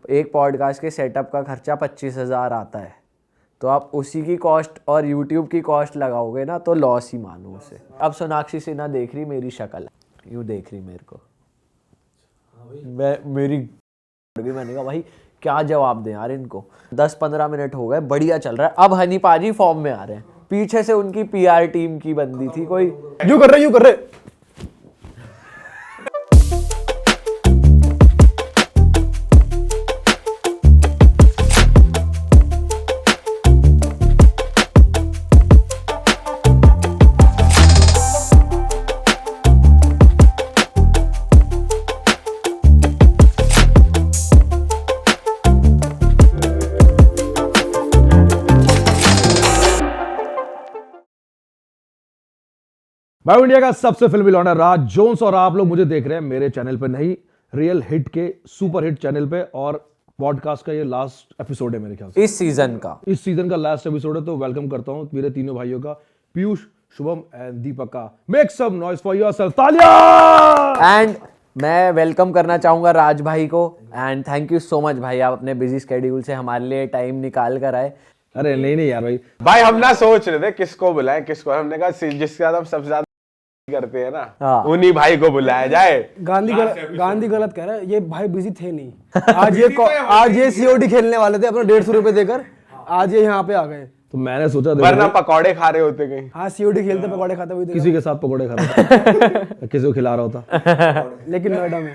एक पॉडकास्ट के सेटअप का खर्चा 25,000 आता है, तो आप उसी की कॉस्ट और यूट्यूब की कॉस्ट लगाओगे ना तो लॉस ही मानो उसे। अब सोनाक्षी सिन्हा देख रही मेरी शक्ल, यूँ देख रही मेरे को, मैंने कहा भाई क्या जवाब दें यार इनको। 10-15 मिनट हो गए, बढ़िया चल रहा है। अब हनी पाजी फॉर्म में आ रहे हैं, पीछे से उनकी पीआर टीम की बंदी थी कोई, यूं कर रहे भाई इंडिया का सबसे फिल्मी लौंडा राज जोन्स, और आप लोग मुझे देख रहे हैं मेरे चैनल पे नहीं, रियल हिट के सुपर हिट चैनल पे। और पॉडकास्ट का ये लास्ट एपिसोड है मेरे ख्याल से, इस सीजन का लास्ट एपिसोड है। तो वेलकम करता हूँ मेरे तीनों भाइयों का, पीयूष, शुभम एंड दीपक का। Make some noise for yourself, तालियां। एंड मैं वेलकम करना चाहूंगा राज भाई को। And thank you so much भाई, आप अपने बिजी स्केड्यूल से हमारे लिए टाइम निकाल कर आए। अरे नहीं यार भाई हम ना सोच रहे थे किसको बुलाएं किसको, हमने कहा जिसके साथ हम सबसे ज्यादा करते हैं ना उन्हीं भाई को बुलाया जाए। गांधी गलत कह रहा है, ये भाई बिजी थे नहीं। आज ये सीओडी खेलने वाले थे अपना 150 रुपए देकर, आज ये यहाँ पे आ गए। तो मैंने सोचा वरना पकौड़े खा रहे होते कहीं। हाँ सीओडी खेलते पकौड़े खाते हुए किसी के साथ पकौड़े खा रहा किसी को खिला रहा होता लेकिन नोएडा में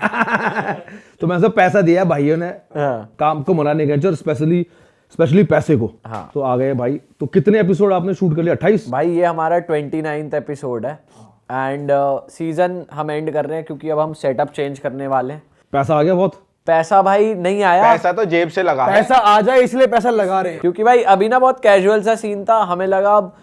तो मैं सब पैसा दिया भाइयों ने काम को मनाने के, और स्पेशली पैसे को। तो आ गए भाई। तो कितने एपिसोड आपने शूट कर लिया? 28 भाई, ये हमारा 29th एपिसोड है। एंड सीजन हम एंड कर रहे हैं क्योंकि अब हम सेटअप चेंज करने वाले हैं। पैसा आ गया बहुत? पैसा भाई नहीं आया, पैसा तो जेब से लगा है। पैसा आ जाए इसलिए पैसा लगा रहे हैं, क्योंकि भाई अभी ना बहुत कैजुअल सा सीन था। हमें लगा, अब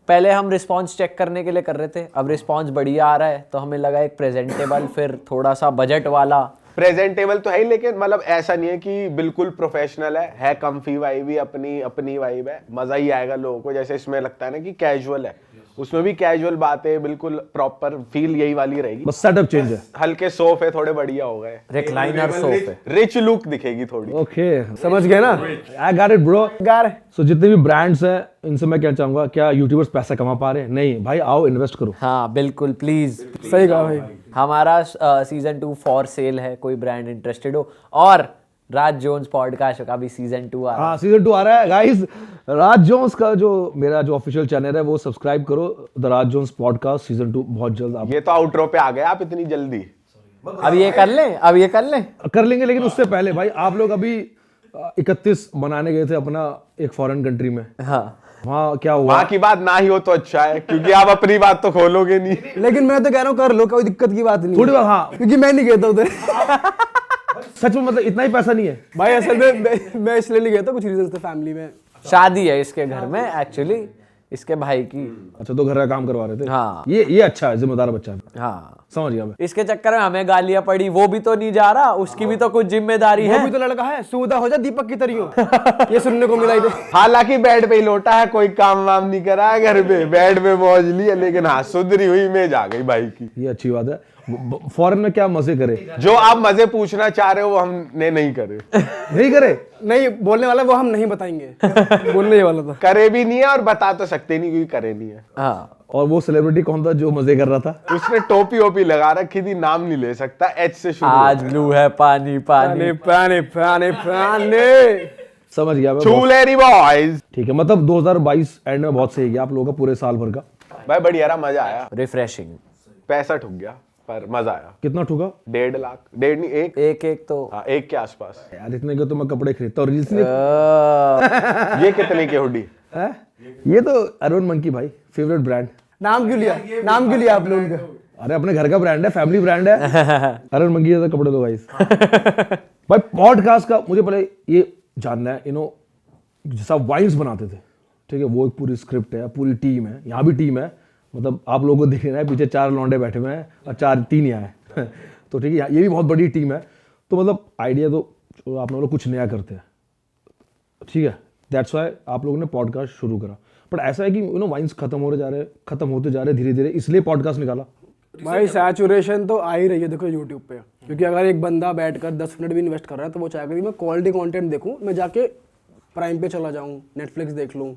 पहले हम रिस्पांस चेक करने के लिए कर रहे थे, अब रिस्पांस बढ़िया आ रहा है तो हमें लगा एक प्रेजेंटेबल, फिर थोड़ा सा बजट वाला। प्रेजेंटेबल तो है ही, लेकिन मतलब ऐसा नहीं है कि बिल्कुल प्रोफेशनल है कंफी वाइब ही, अपनी वाइब है, मजा ही आएगा लोगों को। जैसे इसमें लगता है ना कि कैजुअल है, उसमें भी कैजुअल बातें, बिल्कुल प्रॉपर फील यही वाली रहेगी। बस सेटअप चेंज है, हल्के सोफे थोड़े बढ़िया हो गए, रिक्लाइनर सोफे, रिच लुक दिखेगी थोड़ी। ओके समझ गए ना? I got it bro. गार सो जितने भी ब्रांड्स हैं इनसे मैं कहना चाहूंगा, क्या यूट्यूबर्स पैसा कमा पा रहे हैं? नहीं भाई, आओ इन्वेस्ट करो। हाँ बिल्कुल, प्लीज। सही कहा भाई। हमारा सीजन 2 फॉर सेल है, कोई ब्रांड इंटरेस्टेड हो। और राज जोन्स पॉडकास्ट का भी सीजन 2 आ रहा है। हाँ सीजन 2 आ रहा है गाइस। राज जोन्स का जो मेरा जो ऑफिशियल चैनल है वो सब्सक्राइब करो, the Raj Jones podcast season 2 बहुत जल्द। आप ये तो आउटरो पे आ गए आप इतनी जल्दी। अब ये कर लें, कर लेंगे, लेकिन उससे पहले भाई आप लोग अभी 31 मनाने गए थे अपना एक फॉरेन कंट्री में। हाँ वहाँ क्या हुआ? वहाँ की बात ना ही हो तो अच्छा है, क्योंकि आप अपनी बात तो खोलोगे नहीं। लेकिन मैं तो कह रहा हूँ कर लो, कोई दिक्कत की बात नहीं। थोड़ी बात, हाँ, क्योंकि मैं नहीं गया था उधर सच में, मतलब इतना ही पैसा नहीं है भाई। असल में मैं इसलिए नहीं गया था, कुछ रीजन थे फैमिली में। शादी है इसके घर में एक्चुअली, इसके भाई की। अच्छा, तो घर का काम करवा रहे थे। हाँ ये अच्छा है, जिम्मेदार बच्चा है। हाँ समझ गया मैं। इसके चक्कर में हमें गालियां पड़ी, वो भी तो नहीं जा रहा, उसकी भी तो कुछ जिम्मेदारी है। वो भी तो लड़का है, सूदा हो जा दीपक की तरह ये सुनने को मिला। हालांकि बेड पे ही लोटा है, कोई काम वाम नहीं करा है घर पे, बेड पे मौज ली है, लेकिन हाँ सुधरी हुई इमेज आ गई भाई की। ये अच्छी बात है। फॉरेन में क्या मजे करे? जो आप मजे पूछना चाह रहे हो वो हमने नहीं करे। नहीं करे? नहीं बोलने वाला वो हम नहीं बताएंगे बोलने वाला था। करे भी नहीं है और बता तो सकते नहीं क्योंकि करे नहीं है। हाँ। और वो सेलिब्रिटी कौन था जो मजे कर रहा था? उसने टोपी ओपी लगा रखी थी, नाम नहीं ले सकता, एच से शुरू। आज ब्लू है पानी पानी पानी पानी पानी। समझ गया मैं। चूलेरी बॉयज। ठीक है, मतलब 2022 एंड में बहुत सही गया आप लोगों का, पूरे साल भर का। भाई बढ़िया रहा, मजा आया, रिफ्रेशिंग। पैसा ठुक गया पर मजा आया। कितना ठुका? 1.5 लाख, 1.5 नहीं, एक तो हाँ 1 के आसपास। यार इतने के तो मैं कपड़े खरीदता हूँ रील्स नहीं। ये कितने की हुडी है? ये तो अरुण मंकी भाई, फेवरेट ब्रांड। नाम क्यों लिया आप लोगों का? अरे अपने घर का ब्रांड है, फैमिली ब्रांड है। अरुण मंकी जैसा कपड़े दो गाइस। भाई पॉडकास्ट का मुझे पहले ये जानना है, जैसा वाइन्स बनाते थे, ठीक है, वो एक पूरी स्क्रिप्ट है, पूरी टीम है, यहाँ भी टीम है। मतलब आप लोगों को देख रहे हैं पीछे 4 लौंडे बैठे हुए हैं और 3 ही आए तो ठीक है, ये भी बहुत बड़ी टीम है। तो मतलब आइडिया तो आप लोग कुछ नया करते हैं, ठीक है, दैट्स वाई आप लोगों ने पॉडकास्ट शुरू करा। बट ऐसा है कि वाइन्स खत्म होते जा रहे धीरे धीरे, इसलिए पॉडकास्ट निकाला। भाई सैचुरेशन तो आ ही रही है देखो यूट्यूब पे, क्योंकि अगर एक बंदा बैठकर 10 मिनट भी इन्वेस्ट कर रहा है तो वो चाहेगा कि मैं क्वालिटी कंटेंट देखूं, मैं जाके प्राइम पे चला जाऊं, नेटफ्लिक्स देख लूं।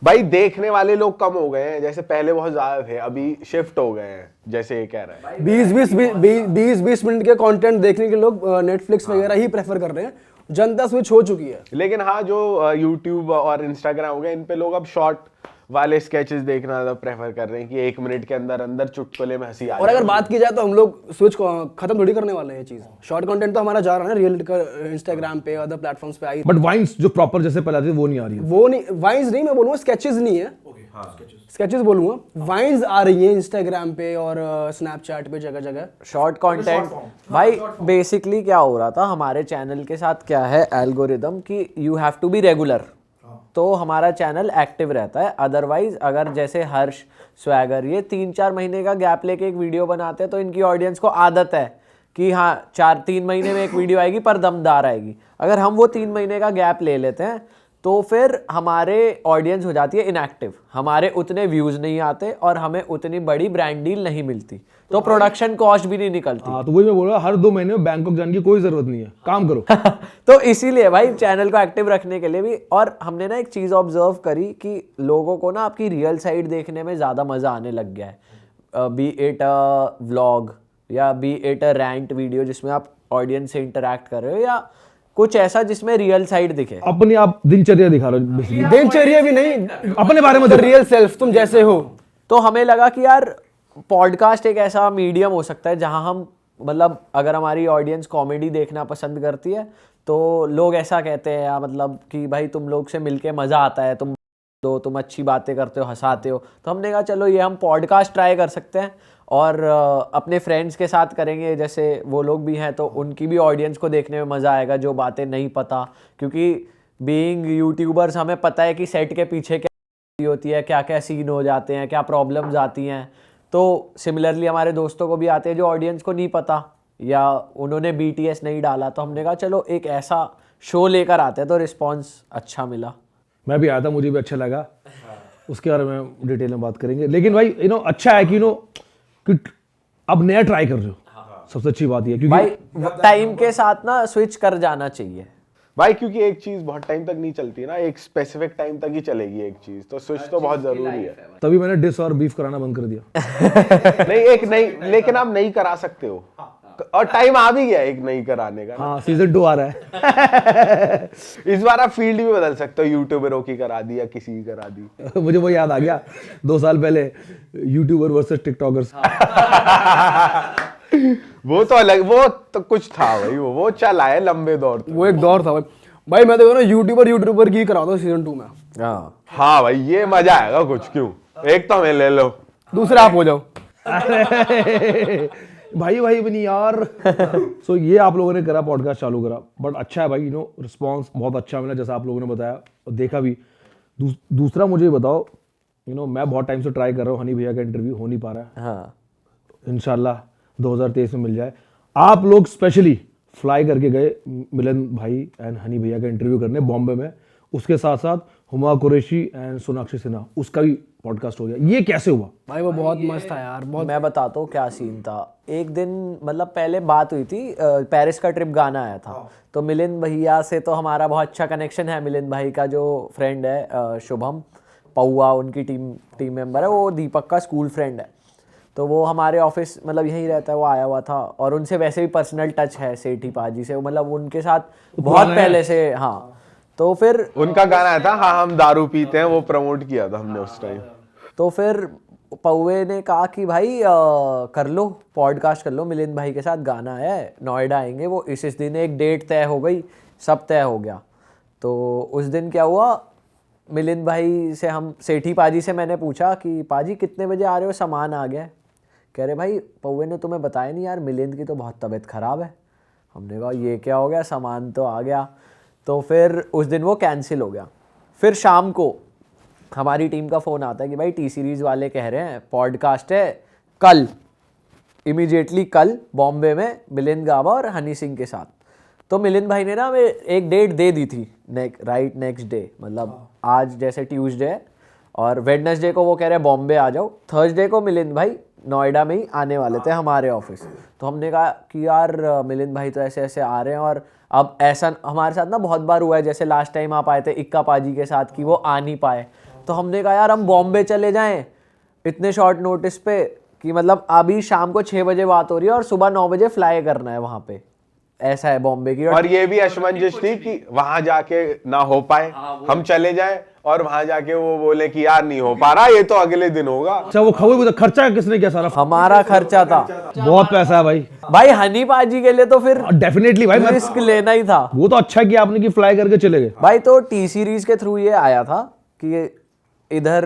भाई देखने वाले लोग कम हो गए हैं, जैसे पहले बहुत ज्यादा थे, अभी शिफ्ट हो गए हैं, जैसे ये कह रहा है 20 मिनट के कंटेंट देखने के लोग नेटफ्लिक्स वगैरह ही प्रेफर कर रहे हैं, जनता स्विच हो चुकी है। लेकिन हाँ, जो यूट्यूब और इंस्टाग्राम हो गया, इन पे लोग अब शॉर्ट वाले स्केचेस देखना ज्यादा प्रेफर कर रहे हैं कि 1 मिनट के अंदर अंदर चुटकुले में हंसी आ और अगर बात की जाए तो हम लोग स्विच खत्म थोड़ी करने वाले हैं ये चीज। शॉर्ट कंटेंट तो हमारा जा रहा है ना, रियल इंस्टाग्राम पे, अदर प्लेटफॉर्म्स पे आई। बट वाइन्स जो प्रॉपर जैसे पहले आती थी वो नहीं आ रही है। वो नहीं, वाइन्स नहीं, मैं बोलूंगा स्केचेस नहीं है, स्केचेस बोलूंगा। वाइन्स आ रही है इंस्टाग्राम पे और स्नैपचैट पे, जगह जगह शॉर्ट कंटेंट। भाई बेसिकली क्या हो रहा था हमारे चैनल के साथ, क्या है एल्गोरिदम कि you have to be regular, तो हमारा चैनल एक्टिव रहता है। अदरवाइज अगर जैसे हर्ष, स्वैगर, ये 3-4 महीने का गैप लेके एक वीडियो बनाते हैं तो इनकी ऑडियंस को आदत है कि हाँ 4-3 महीने में एक वीडियो आएगी पर दमदार आएगी। अगर हम वो 3 महीने का गैप ले लेते हैं तो फिर हमारे ऑडियंस हो जाती है इनएक्टिव, हमारे उतने व्यूज नहीं आते और हमें उतनी बड़ी ब्रांड डील नहीं मिलती, तो प्रोडक्शन कॉस्ट भी नहीं निकलती। हाँ, तो वही मैं बोल रहा हूँ, हर 2 महीने में बैंकॉक जाने की कोई जरूरत नहीं है, काम करो। तो इसीलिए भाई चैनल को एक्टिव रखने के लिए भी। और हमने ना एक चीज़ ऑब्जर्व करी कि लोगों को ना आपकी रियल साइड देखने में ज़्यादा मज़ा आने लग गया है, बी इट अ व्लॉग या be it a rant video जिसमें आप ऑडियंस से इंटरेक्ट कर रहे हो, या कुछ ऐसा जिसमें रियल साइड दिखे। अपनी आप दिनचर्या दिखा रहे हो basically। दिनचर्या भी नहीं, अपने बारे में रियल सेल्फ, तुम जैसे हो। तो हमें लगा कि यार पॉडकास्ट एक ऐसा मीडियम हो सकता है जहां हम, मतलब अगर हमारी ऑडियंस कॉमेडी देखना पसंद करती है तो लोग ऐसा कहते हैं, या मतलब कि भाई तुम लोग से मिलके मज़ा आता है, तुम अच्छी बातें करते हो, हंसाते हो, तो हमने कहा चलो ये हम पॉडकास्ट ट्राई कर सकते हैं और अपने फ्रेंड्स के साथ करेंगे, जैसे वो लोग भी हैं तो उनकी भी ऑडियंस को देखने में मज़ा आएगा जो बातें नहीं पता, क्योंकि बीइंग यूट्यूबर्स हमें पता है कि सेट के पीछे क्या होती है, क्या क्या सीन हो जाते हैं, क्या प्रॉब्लम्स आती हैं। तो सिमिलरली हमारे दोस्तों को भी आते हैं जो ऑडियंस को नहीं पता या उन्होंने BTS नहीं डाला, तो हमने कहा चलो एक ऐसा शो लेकर आते हैं, तो रिस्पॉन्स अच्छा मिला। मैं भी आया था, मुझे भी अच्छा लगा, उसके बारे में डिटेल में बात करेंगे। लेकिन भाई अच्छा है कि कि अब नया ट्राई कर रहे हो, सबसे अच्छी बात ये, क्योंकि भाई टाइम के साथ ना स्विच कर जाना चाहिए भाई, क्योंकि एक चीज बहुत टाइम तक नहीं चलती ना, एक स्पेसिफिक टाइम तक ही चलेगी एक चीज, तो स्विच तो बहुत जरूरी है। तभी मैंने डिश और बीफ कराना बंद कर दिया। नहीं, लेकिन आप नहीं करा सकते हो, और टाइम आ भी गया एक नहीं कराने का। हाँ, सीजन 2 आ रहा है। इस बार आप फील्ड भी बदल सकते हो, यूट्यूबरों की करा दी या किसी की करा दी। मुझे वो याद आ गया 2 साल पहले, यूट्यूबर वर्सेस टिकटॉकर्स। वो तो अलग, वो तो कुछ था भाई, वो चला है लंबे दौर तक। वो एक दौर था भाई। मैं देखो ना यूट्यूबर की कराता हूँ सीजन 2 में। हाँ भाई, ये मजा आएगा कुछ। क्यों, एक तो हमें ले लो, दूसरा आप हो जाओ। भाई बनी यार। सो ये आप लोगों ने करा, पॉडकास्ट चालू करा, बट अच्छा है भाई, रिस्पॉन्स बहुत अच्छा मिला जैसा आप लोगों ने बताया और देखा भी। दूसरा मुझे बताओ, मैं बहुत टाइम से ट्राई कर रहा हूँ, हनी भैया का इंटरव्यू हो नहीं पा रहा है। हाँ, इंशाल्लाह 2023 में मिल जाए। आप लोग स्पेशली फ्लाई करके गए मिलन भाई एंड हनी भैया का इंटरव्यू करने बॉम्बे में, उसके साथ साथ हुमा कुरैशी एंड सोनाक्षी सिन्हा, उसका भी पॉडकास्ट हो गया। ये कैसे हुआ भाई? वो बहुत मस्त था यार, बहुत। मैं बताता हूँ क्या सीन था। एक दिन मतलब पहले बात हुई थी, पेरिस का ट्रिप गाना आया था, तो मिलिंद भैया से तो हमारा बहुत अच्छा कनेक्शन है। मिलिंद भाई का जो फ्रेंड है शुभम पौआ, उनकी टीम मेंबर है, वो दीपक का स्कूल फ्रेंड है, तो वो हमारे ऑफिस मतलब यहीं रहता है, वो आया हुआ था। और उनसे वैसे भी पर्सनल टच है सेठी पाजी से, मतलब उनके साथ बहुत पहले से। हाँ, तो फिर उनका गाना आया था, हाँ हम दारू पीते हैं, वो प्रमोट किया था हमने उस टाइम। तो फिर पौवे ने कहा कि भाई कर लो, पॉडकास्ट कर लो, मिलिंद भाई के साथ गाना है, नोएडा आएंगे वो। इस दिन एक डेट तय हो गई, सब तय हो गया। तो उस दिन क्या हुआ, मिलिंद भाई से, हम सेठी पाजी से मैंने पूछा कि पाजी कितने बजे आ रहे हो, सामान आ गया? कह रहे भाई पौवे ने तुम्हें बताया नहीं यार, मिलिंद की तो बहुत तबीयत ख़राब है। हमने कहा ये क्या हो गया, सामान तो आ गया। तो फिर उस दिन वो कैंसिल हो गया। फिर शाम को हमारी टीम का फ़ोन आता है कि भाई टी सीरीज़ वाले कह रहे हैं पॉडकास्ट है कल, इमीडिएटली कल बॉम्बे में मिलिंद गाबा और हनी सिंह के साथ। तो मिलिंद भाई ने ना हमें एक डेट दे दी थी, राइट नेक्स्ट डे, मतलब आज जैसे ट्यूसडे है, और वेडनेसडे को वो कह रहे हैं बॉम्बे आ जाओ, थर्सडे को मिलिंद भाई नोएडा में ही आने वाले थे हमारे ऑफिस। तो हमने कहा कि यार मिलिंद भाई तो ऐसे ऐसे आ रहे हैं, और अब ऐसा हमारे साथ ना बहुत बार हुआ है, जैसे लास्ट टाइम आप आए थे इक्का पाजी के साथ कि वो आ नहीं पाए। तो हमने कहा यार हम बॉम्बे चले जाएं इतने शॉर्ट नोटिस पे, कि मतलब अभी शाम को 6 बजे बात हो रही है और सुबह 9 बजे फ्लाई करना है वहाँ पे, ऐसा है बॉम्बे की। और ये भी असमंजस थी कि वहां जाके ना हो पाए, हम चले जाएं और वहां जाके वो बोले कि यार नहीं हो पा रहा, ये तो अगले दिन होगा। अच्छा वो खबर खर्चा किसने किया सारा? हमारा खर्चा था। बहुत पैसा है भाई। भाई हनी पाजी के लिए तो फिर डेफिनेटली भाई, रिस्क लेना ही था। वो तो अच्छा किया आपने कि फ्लाई करके चले गए। भाई तो टी सीरीज के थ्रू ये आया था कि इधर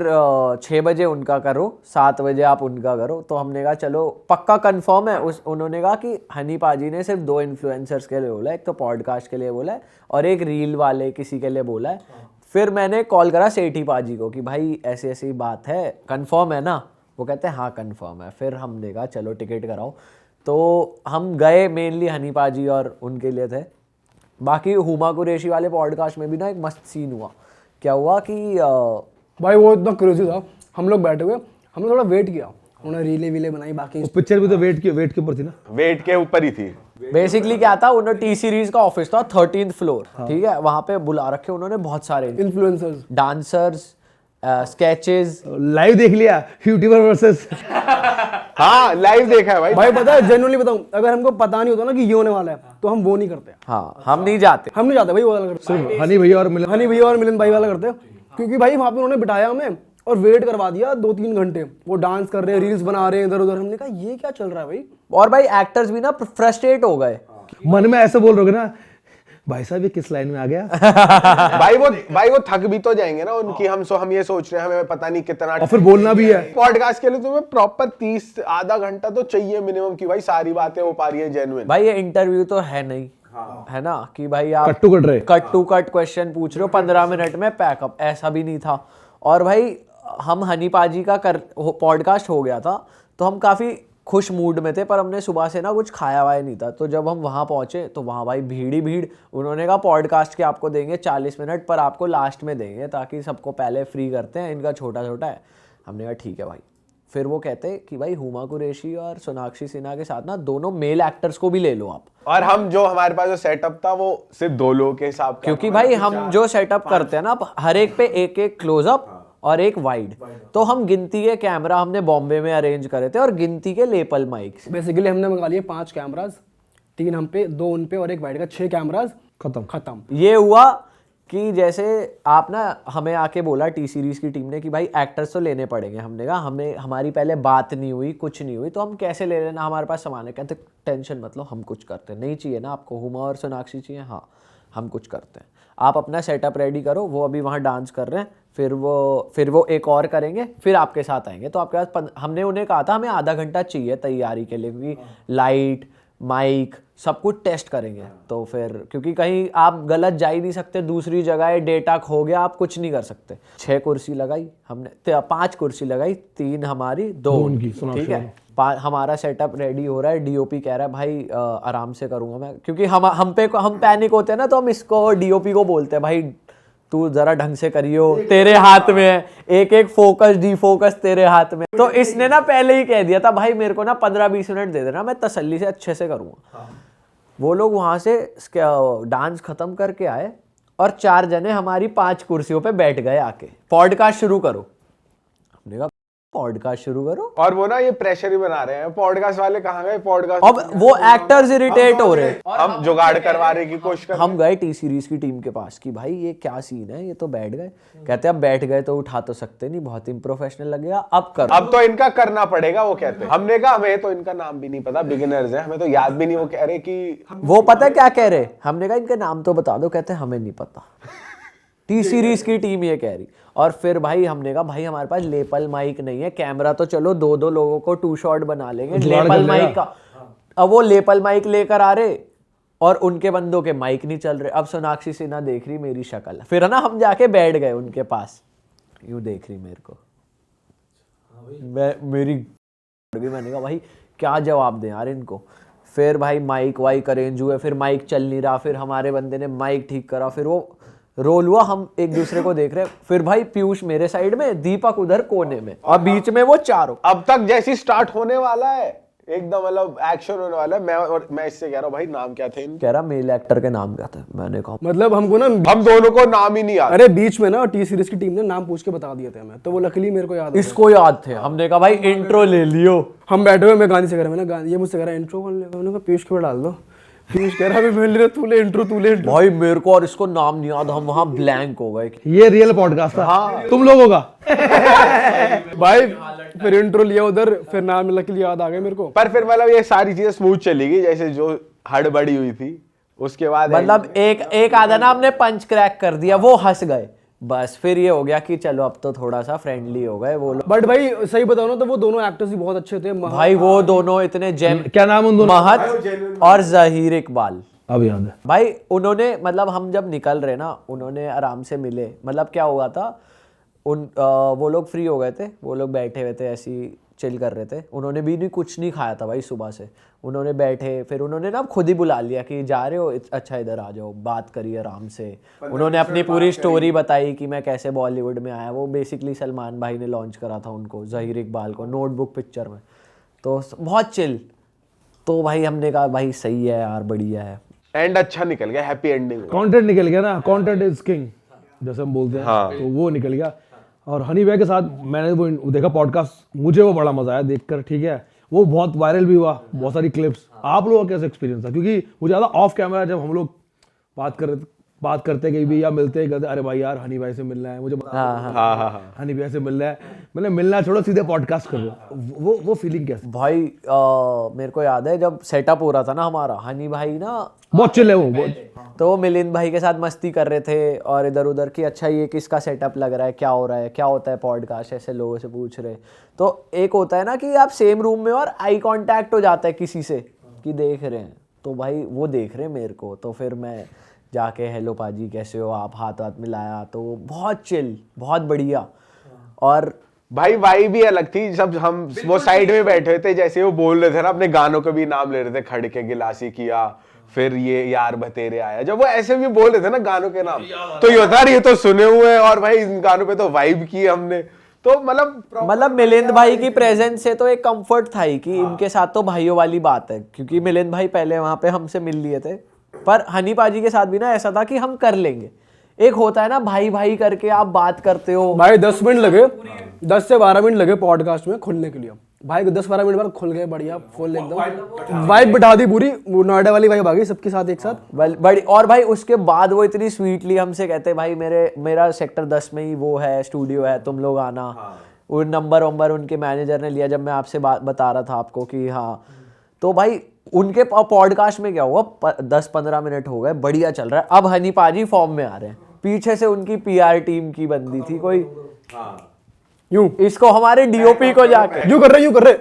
6 बजे उनका करो, 7 बजे आप उनका करो। तो हमने कहा चलो पक्का कंफर्म है। उन्होंने कहा कि हनी पाजी ने सिर्फ 2 इन्फ्लुएंसर्स के लिए बोला है, एक तो पॉडकास्ट के लिए बोला है और एक रील वाले किसी के लिए बोला है। फिर मैंने कॉल करा सेठी पाजी को कि भाई ऐसी ऐसी बात है, कंफर्म है ना? वो कहते हैं हाँ कंफर्म है। फिर हमने कहा चलो टिकट कराओ। तो हम गए, मेनली हनी पाजी और उनके लिए थे। बाकी हुमा कुरैशी वाले पॉडकास्ट में भी ना एक मस्त सीन हुआ। क्या हुआ कि भाई वो इतना क्रेजी था, हम लोग बैठे हुए, हमने थोड़ा वेट किया, उन्होंने रीले वीले बनाई, बाकी पिक्चर भी तो वेट के ऊपर थी ना, वेट के ऊपर ही थी। बेसिकली क्या था, उन्होंने टी सीरीज का ऑफिस था 13th फ्लोर, ठीक है, वहां पे बुला रखे उन्होंने बहुत सारे इन्फ्लुएंसर्स, डांसर्स, स्केचेस। लाइव देख लिया यूट्यूबर वर्सेस। हाँ लाइव देखा है भाई। भाई पता है जेन्युइनली बताऊं, अगर हमको पता नहीं होता ना कि ये होने वाला है तो हम वो नहीं करते, हाँ हम नहीं जाते। हम नहीं जाते भाई वो वाला करते, सिर्फ हनी भैया और मिलन, हनी भैया और मिलिंद भाई वाला करते, क्योंकि भाई वहां पे उन्होंने बिठाया हमें और वेट करवा दिया 2-3 घंटे। वो डांस कर रहे हैं, रील्स बना रहे हैं इधर उधर। हमने कहा ये क्या चल रहा है भाई। और भाई एक्टर्स भी ना फ्रस्ट्रेट हो गए। मन में ऐसे बोल रहे हो ना, भाई साहब ये किस लाइन में आ गया। भाई वो थक भी तो जाएंगे ना उनकी। हम ये सोच रहे हैं हमें पता नहीं कितना, और फिर बोलना भी है। पॉडकास्ट के लिए तुम्हें प्रॉपर 30 आधा घंटा तो चाहिए मिनिमम की भाई सारी बातें हो पा रही है जेन्युइन। भाई ये इंटरव्यू तो है नहीं, है ना, कि भाई आप कट टू कट क्वेश्चन पूछ रहे हो 15 मिनट में पैकअप, ऐसा भी नहीं था। और भाई हम हनी पाजी का पॉडकास्ट हो गया था तो हम काफ़ी खुश मूड में थे, पर हमने सुबह से ना कुछ खाया वाया नहीं था। तो जब हम वहाँ पहुँचे तो वहाँ भाई भीड़ ही भीड़। उन्होंने कहा पॉडकास्ट के आपको देंगे 40 मिनट, पर आपको लास्ट में देंगे ताकि सबको पहले फ्री करते हैं, इनका छोटा छोटा है। हमने कहा ठीक है भाई। फिर वो कहते कि भाई हुमा कुरैशी और सोनाक्षी सिन्हा के साथ ना दोनों मेल एक्टर्स को भी ले लो आप। और हम जो हमारे पास जो सेटअप था वो सिर्फ 2 लोगों के हिसाब का, क्योंकि भाई हम जो सेटअप करते हैं ना, हर एक पे एक एक क्लोजअप और एक वाइड, तो हम गिनती के कैमरा हमने बॉम्बे में अरेंज करे थे और गिनती के लेपल माइक्स। बेसिकली हमने मंगा लिए 5 कैमराज, 3 हम पे, 2 उन पे और एक वाइड का, 6 कैमराज खत्म। ये हुआ कि जैसे आप ना हमें आके बोला टी सीरीज की टीम ने कि भाई एक्टर्स तो लेने पड़ेंगे। हमने कहा हमें हमारी पहले बात नहीं हुई, कुछ नहीं हुई, तो हम कैसे ले लेना, हमारे पास सामान है। कहते टेंशन मत लो, हम कुछ करते हैं। नहीं चाहिए ना आपको, हुमा और सोनाक्षी चाहिए, हाँ हम कुछ करते हैं, आप अपना सेटअप रेडी करो। वो अभी वहाँ डांस कर रहे हैं, फिर वो एक और करेंगे, फिर आपके साथ आएंगे। तो आपके पास हमने उन्हें कहा था हमें आधा घंटा चाहिए तैयारी के लिए, क्योंकि लाइट माइक सब कुछ टेस्ट करेंगे। तो फिर क्योंकि कहीं आप गलत जा ही नहीं सकते, दूसरी जगह डेटा खो गया, आप कुछ नहीं कर सकते। 6 कुर्सी लगाई हमने, 5 कुर्सी लगाई, 3 हमारी 2 उनकी, ठीक है। हमारा सेटअप रेडी हो रहा है, डीओपी कह रहा है भाई आराम से करूंगा मैं, क्योंकि हम पैनिक होते हैं ना, तो हम इसको डीओपी को बोलते हैं भाई तू जरा ढंग से करियो, तेरे हाथ में है, एक एक फोकस डिफोकस तेरे हाथ में। तो इसने ना पहले ही कह दिया था भाई मेरे को ना 15-20 मिनट दे देना, मैं तसल्ली से अच्छे से करूंगा। वो लोग वहां से डांस खत्म करके आए और 4 जने हमारी 5 कुर्सियों पे बैठ गए आके, पॉडकास्ट शुरू करो। हमने कहा पॉडकास्ट शुरू करो, और वो ना ये प्रेशर ही बना रहे हैं, पॉडकास्ट वाले कहाँ गए पॉडकास्ट। अब वो एक्टर्स इरिटेट हो रहे, हम जुगाड़ करवाने की कोशिश कर। हम गए टी सीरीज की टीम के पास कि भाई ये क्या सीन है, ये तो बैठ गए। कहते अब बैठ गए तो उठा तो सकते नहीं, बहुत इम्प्रोफेशनल लगेगा, अब करो। अब तो इनका करना पड़ेगा, वो कहते हैं। हमने कहा हमें तो इनका नाम भी नहीं पता, बिगिनर्स है, हमें तो याद भी नहीं। वो कह रहे कि वो पता है क्या कह रहे, हमने कहा इनके नाम तो बता दो, कहते हमें नहीं पता। टी सीरीज की टीम ये कह रही। और फिर भाई हमने कहा भाई हमारे पास लेपल माइक नहीं है, कैमरा तो चलो 2-2 लोगों को 2 शॉट बना लेंगे, लेपल माइक का। अब वो लेपल माइक लेकर आ रहे और उनके बंदों के माइक नहीं चल रहे। अब सोनाक्षी सिन्हा देख रही मेरी शक्ल, फिर है ना हम जाके बैठ गए उनके पास, यूं देख रही मेरे को, मेरी मैंने कहा भाई क्या जवाब दें यार इनको। फिर भाई माइक वाइक अरेंज हुए, फिर माइक चल नहीं रहा, फिर हमारे बंदे ने माइक ठीक करा, फिर वो रोल हुआ, हम एक दूसरे को देख रहे हैं, फिर भाई पीयूष मेरे साइड में, दीपक उधर कोने में, और बीच में वो चारों। अब तक जैसी स्टार्ट होने वाला है एकदम, मतलब एक्शन होने वाला है। मैं इससे कह रहा हूँ भाई नाम क्या थे इनके? कह रहा मेल एक्टर के नाम क्या था, मैंने कहा मतलब हमको ना, हम दोनों को नाम ही नहीं याद। अरे बीच में ना टी सीरीज की टीम ने नाम पूछ के बता दिए थे हमें, तो वो लकीली मेरे को याद है। इसको याद थे, हमने कहा भाई इंट्रो ले लियो। हम बैठे हुए, मैं गांधी से कह रहा, मैंने गांधी, ये मुझसे कह रहा इंट्रो कौन लेगा, मैंने कहा पीयूष के डाल दो। पीयूष कह रहा है मैं ले रहा, तू ले इंट्रो, तू ले इंट्रो। भाई मेरे को और इसको नाम नहीं याद, हम वहां ब्लैंक हो गए। ये रियल पॉडकास्ट था। तुम लोगों का। भाई फिर इंट्रो लिया उधर, फिर नाम लकीली याद आ गए मेरे को। पर फिर मतलब ये सारी चीजें स्मूथ चली गई, जैसे जो हड़बड़ी हुई थी उसके बाद मतलब एक आधा ना हमने पंच क्रैक कर दिया, वो हंस गए, बस फिर ये हो गया कि चलो अब तो थोड़ा सा फ्रेंडली हो गए वो लोग। बट भाई सही बताओ ना, तो वो दोनों एक्टर्स भी बहुत अच्छे थे। भाई वो दोनों इतने जेम, क्या नाम उन दोनों? महत और जहीर इकबाल। अब याद है भाई उन्होंने, मतलब हम जब निकल रहे ना, उन्होंने आराम से मिले, मतलब क्या हुआ था, वो लोग फ्री हो गए थे, वो लोग बैठे हुए थे ऐसे ही चिल कर रहे थे, उन्होंने भी नहीं कुछ नहीं खाया था भाई सुबह से, उन्होंने बैठे, फिर उन्होंने ना खुद ही बुला लिया कि जा रहे हो, अच्छा इधर आ जाओ, बात करिए आराम से। उन्होंने अपनी पूरी स्टोरी बताई कि मैं कैसे बॉलीवुड में आया, वो बेसिकली सलमान भाई ने लॉन्च करा था उनको, जहीर इकबाल को, नोटबुक पिक्चर में, तो बहुत चिल। तो भाई हमने कहा भाई सही है यार, बढ़िया है, एंड अच्छा निकल गया, हैप्पी एंडिंग। कंटेंट निकल गया ना, कंटेंट इज किंग जैसे हम बोलते हैं। हाँ। तो वो निकल गया। और हनी भाई के साथ मैंने वो देखा पॉडकास्ट, मुझे वो बड़ा मजा आया देखकर, ठीक है, वो बहुत वायरल भी हुआ, बहुत सारी क्लिप्स। आप लोगों का कैसा एक्सपीरियंस था? क्योंकि मुझे ज़्यादा ऑफ कैमरा जब हम लोग बात करते कहीं भी या मिलते कहते अरे भाई यार हनी भाई से मिलना है, मुझे हनी भाई से मिलना है, मतलब मिलना छोड़ो सीधे पॉडकास्ट कर लो, वो फीलिंग कैसे? भाई मेरे को याद है जब सेटअप हो रहा था ना हमारा, हनी भाई ना बहुत चिल है वो, तो वो मिलिंद भाई के साथ मस्ती कर रहे थे और इधर उधर कि अच्छा ये किसका सेटअप लग रहा है, क्या हो रहा है, क्या होता है पॉडकास्ट, ऐसे लोगों से पूछ रहे। तो एक होता है ना कि आप सेम रूम में और आई कांटेक्ट हो जाता है किसी से कि देख रहे हैं, तो भाई वो देख रहे हैं मेरे को, तो फिर मैं जाके हेलो पाजी कैसे हो आप, हाथ मिलाया, तो बहुत चिल, बहुत बढ़िया। और भाई वाई भी अलग थी, जब हम वो साइड में बैठे थे, जैसे वो बोल रहे थे ना, अपने गानों के भी नाम ले रहे थे, खड़ के गिलासी किया, फिर ये यार बतेरे आया, जब वो ऐसे भी बोल रहे थे ना गानों के नाम, तो ये होता ये तो सुने हुए हैं, और भाई इन गानों पे तो वाइब की हमने, तो मतलब मिलिंद भाई की प्रेजेंस से तो एक कंफर्ट था ही कि इनके साथ तो भाइयों वाली बात है, क्योंकि मिलिंद भाई पहले वहां पे हमसे मिल लिए थे, पर हनी पाजी के साथ भी ना ऐसा था कि हम कर लेंगे। एक होता है ना भाई भाई करके आप बात करते हो। भाई 10 मिनट लगे, 10 से 12 मिनट लगे पॉडकास्ट में खुलने के लिए। भाई 10-12 मिनट बाद खुल गए, बढ़िया फुल एकदम वाइब बिठा दी पूरी, नोएडा वाली वाइब आ गई सबके साथ एक साथ बड़ी। और भाई उसके बाद वो इतनी स्वीटली हमसे कहते भाई मेरा सेक्टर 10 में ही वो है स्टूडियो है, तुम लोग आना। वो नंबर उनके मैनेजर ने लिया जब मैं आपसे बता रहा था आपको कि हाँ, तो भाई उनके पॉडकास्ट में क्या हुआ, 10-15 मिनट हो गए, बढ़िया चल रहा है। अब हनी पाजी फॉर्म में आ रहे हैं, पीछे से उनकी पीआर टीम की बंदी थी कोई, यूं इसको हमारे डीओपी को जाके यूं कर रहे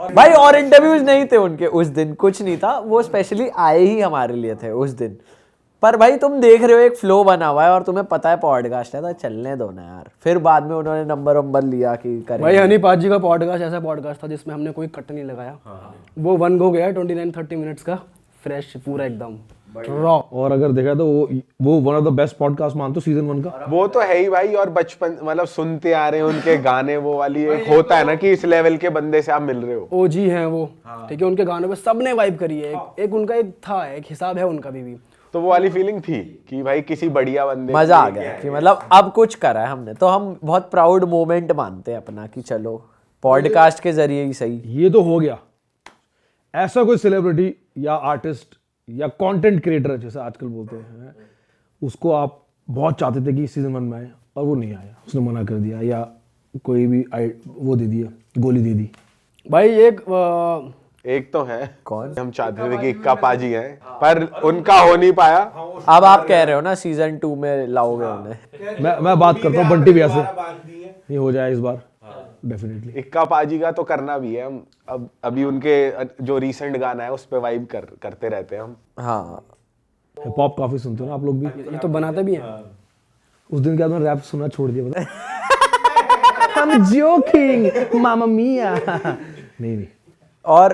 भाई। और इंटरव्यूज नहीं थे उनके उस दिन, कुछ नहीं था, वो स्पेशली आए ही हमारे लिए थे उस दिन। पर भाई तुम देख रहे हो एक फ्लो बना हुआ है और तुम्हें पता है पॉडकास्ट है, तो चलने दो ना यार। फिर बाद में उन्होंने नंबर लिया कि करें। भाई हनी पाजी का पॉडकास्ट ऐसा पॉडकास्ट था जिसमें हमने कोई कट नहीं लगाया। वो 1 गो गया 29-30 मिनट्स का, फ्रेश पूरा एकदम रॉ। और अगर देखा तो वो one of the best podcast मानते हो सीजन 1 का। वो तो है ही भाई, और बचपन मतलब सुनते आ रहे हैं उनके गाने, वो वाली एक होता है ना कि इस लेवल के बंदे से आप मिल रहे हो। ओजी हैं वो, ठीक है, उनके गानों पे सबने वाइब करी है। एक उनका एक था, एक हिसाब है उनका भी। तो वो वाली फीलिंग थी कि भाई किसी बढ़िया बंदे, मजा आ गया कि मतलब अब कुछ करा है हमने, तो हम बहुत प्राउड मोमेंट मानते हैं अपना कि चलो पॉडकास्ट के जरिए ही सही। ये तो हो गया। ऐसा कोई सेलिब्रिटी या आर्टिस्ट या कंटेंट क्रिएटर जैसे आजकल बोलते हैं, उसको आप बहुत चाहते थे कि सीजन 1 में आए और वो नहीं आया, उसने मना कर दिया या कोई भी वो दे दिया, गोली दे दी? भाई एक तो है कौन? हम चाहते थे कि इक्का पाजी हैं, पर उनका हो नहीं पाया। अब आप कह रहे हो ना सीजन 2 में लाओगे उन्हें। मैं बात करता हूँ बंटी भैया से, ये हो जाए इस बार डेफिनेटली। इक्का पाजी का तो करना भी है हम, अब अभी उनके जो रीसेंट गाना है उस पे वाइब करते रहते हैं हम। हाँ हिप हॉप काफी सुनते हो ना आप लोग भी? ये तो बनाते भी हैं। उस दिन क्या रैप सुनना छोड़ दिया पता? I'm joking, मामा मिया। नहीं और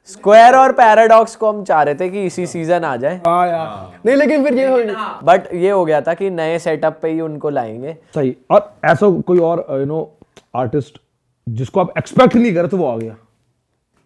स्क्वायर और पैराडॉक्स को हम चाह रहे थे कि इसी सीजन आ जाए, हाँ यार नहीं, लेकिन फिर ये बट ये हो गया था कि नए सेटअप पे ही उनको लाएंगे। सही। और ऐसा कोई और आर्टिस्ट जिसको आप एक्सपेक्ट नहीं कर रहे थे वो आ गया?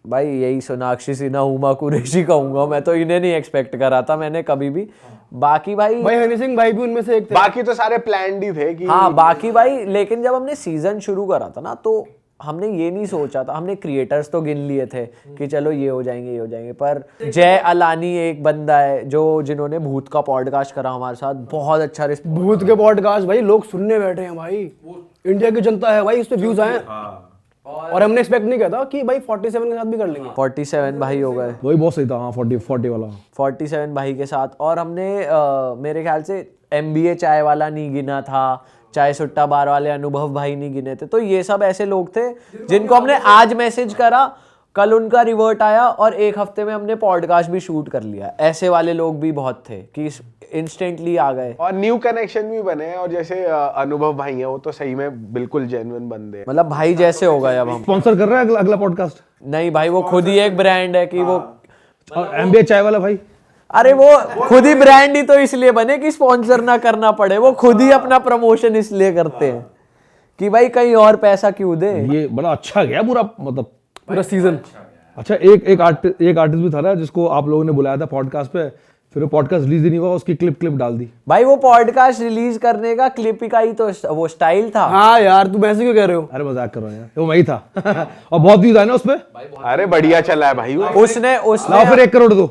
भाई यही सोनाक्षी सिन्हा, हुमा कुरैशी कहूंगा मैं तो, इन्हें नहीं एक्सपेक्ट करा था मैंने कभी भी। बाकी भाई हनी सिंह भाई भी उनमें से एक थे। बाकी तो सारे प्लान्ड ही थे कि हाँ बाकी भाई, लेकिन जब हमने सीजन शुरू करा था ना तो हमने ये नहीं सोचा था, हमने क्रिएटर्स तो गिन लिए थे कि चलो ये हो जाएंगे, पर जय अलानी एक बंदा है जिन्होंने भूत का पॉडकास्ट करा हमारे साथ, बहुत अच्छा भूत के पॉडकास्ट भाई लोग सुनने बैठे हैं भाई, इंडिया की जनता है भाई, इस पे व्यूज आए। और हमने एक्सपेक्ट नहीं किया था कि भाई 47 के साथ भी कर लेंगे। 47 भाई हो गए, वही बहुत सही था। हाँ 40 वाला 47 भाई के साथ। और हमने मेरे ख्याल से MBA चाय वाला नहीं गिना था, चाय सुट्टा बार वाले अनुभव भाई नहीं गिने थे। तो ये सब ऐसे लोग थे जिनको हमने आज मैसेज करा, कल उनका रिवर्ट आया और एक हफ्ते में हमने पॉडकास्ट भी शूट कर लिया। ऐसे वाले लोग भी बहुत थे कि इंस्टेंटली आ गए और न्यू कनेक्शन भी बने हैं। और जैसे अनुभव भाई हैं, वो तो सही में बिल्कुल जेन्युइन बंदे हैं। मतलब भाई जैसे हो गए अब हम। स्पॉन्सर कर रहा है अगला पॉडकास्ट? नहीं भाई, वो खुद ही एक ब्रांड है कि वो। और MBA चाय वाला भाई? अरे वो खुद ही ब्रांड ही तो इसलिए बने कि स्पॉन्सर ना करना पड़े, वो खुद ही अपना प्रमोशन इसलिए करते हैं कि भाई कहीं और पैसा क्यों दे। ये बड़ा अच्छा गया पूरा, मतलब पूरा सीजन। अच्छा एक आर्टिस्ट भी था ना जिसको आप लोगों ने बुलाया था पॉडकास्ट पे, फिर वो पॉडकास्ट रिलीज ही नहीं हुआ, उसकी क्लिप डाल दी। भाई वो पॉडकास्ट रिलीज करने का क्लिप का ही तो वो स्टाइल था। हाँ यार तुम ऐसे क्यों कह रहे हो? अरे मजाक कर रहा हूँ यार, वो मैं ही था। और बहुत व्यूज आए ना उसपे। अरे बढ़िया चला है भाई वो। उसने लाओ फिर 1 करोड़ दो।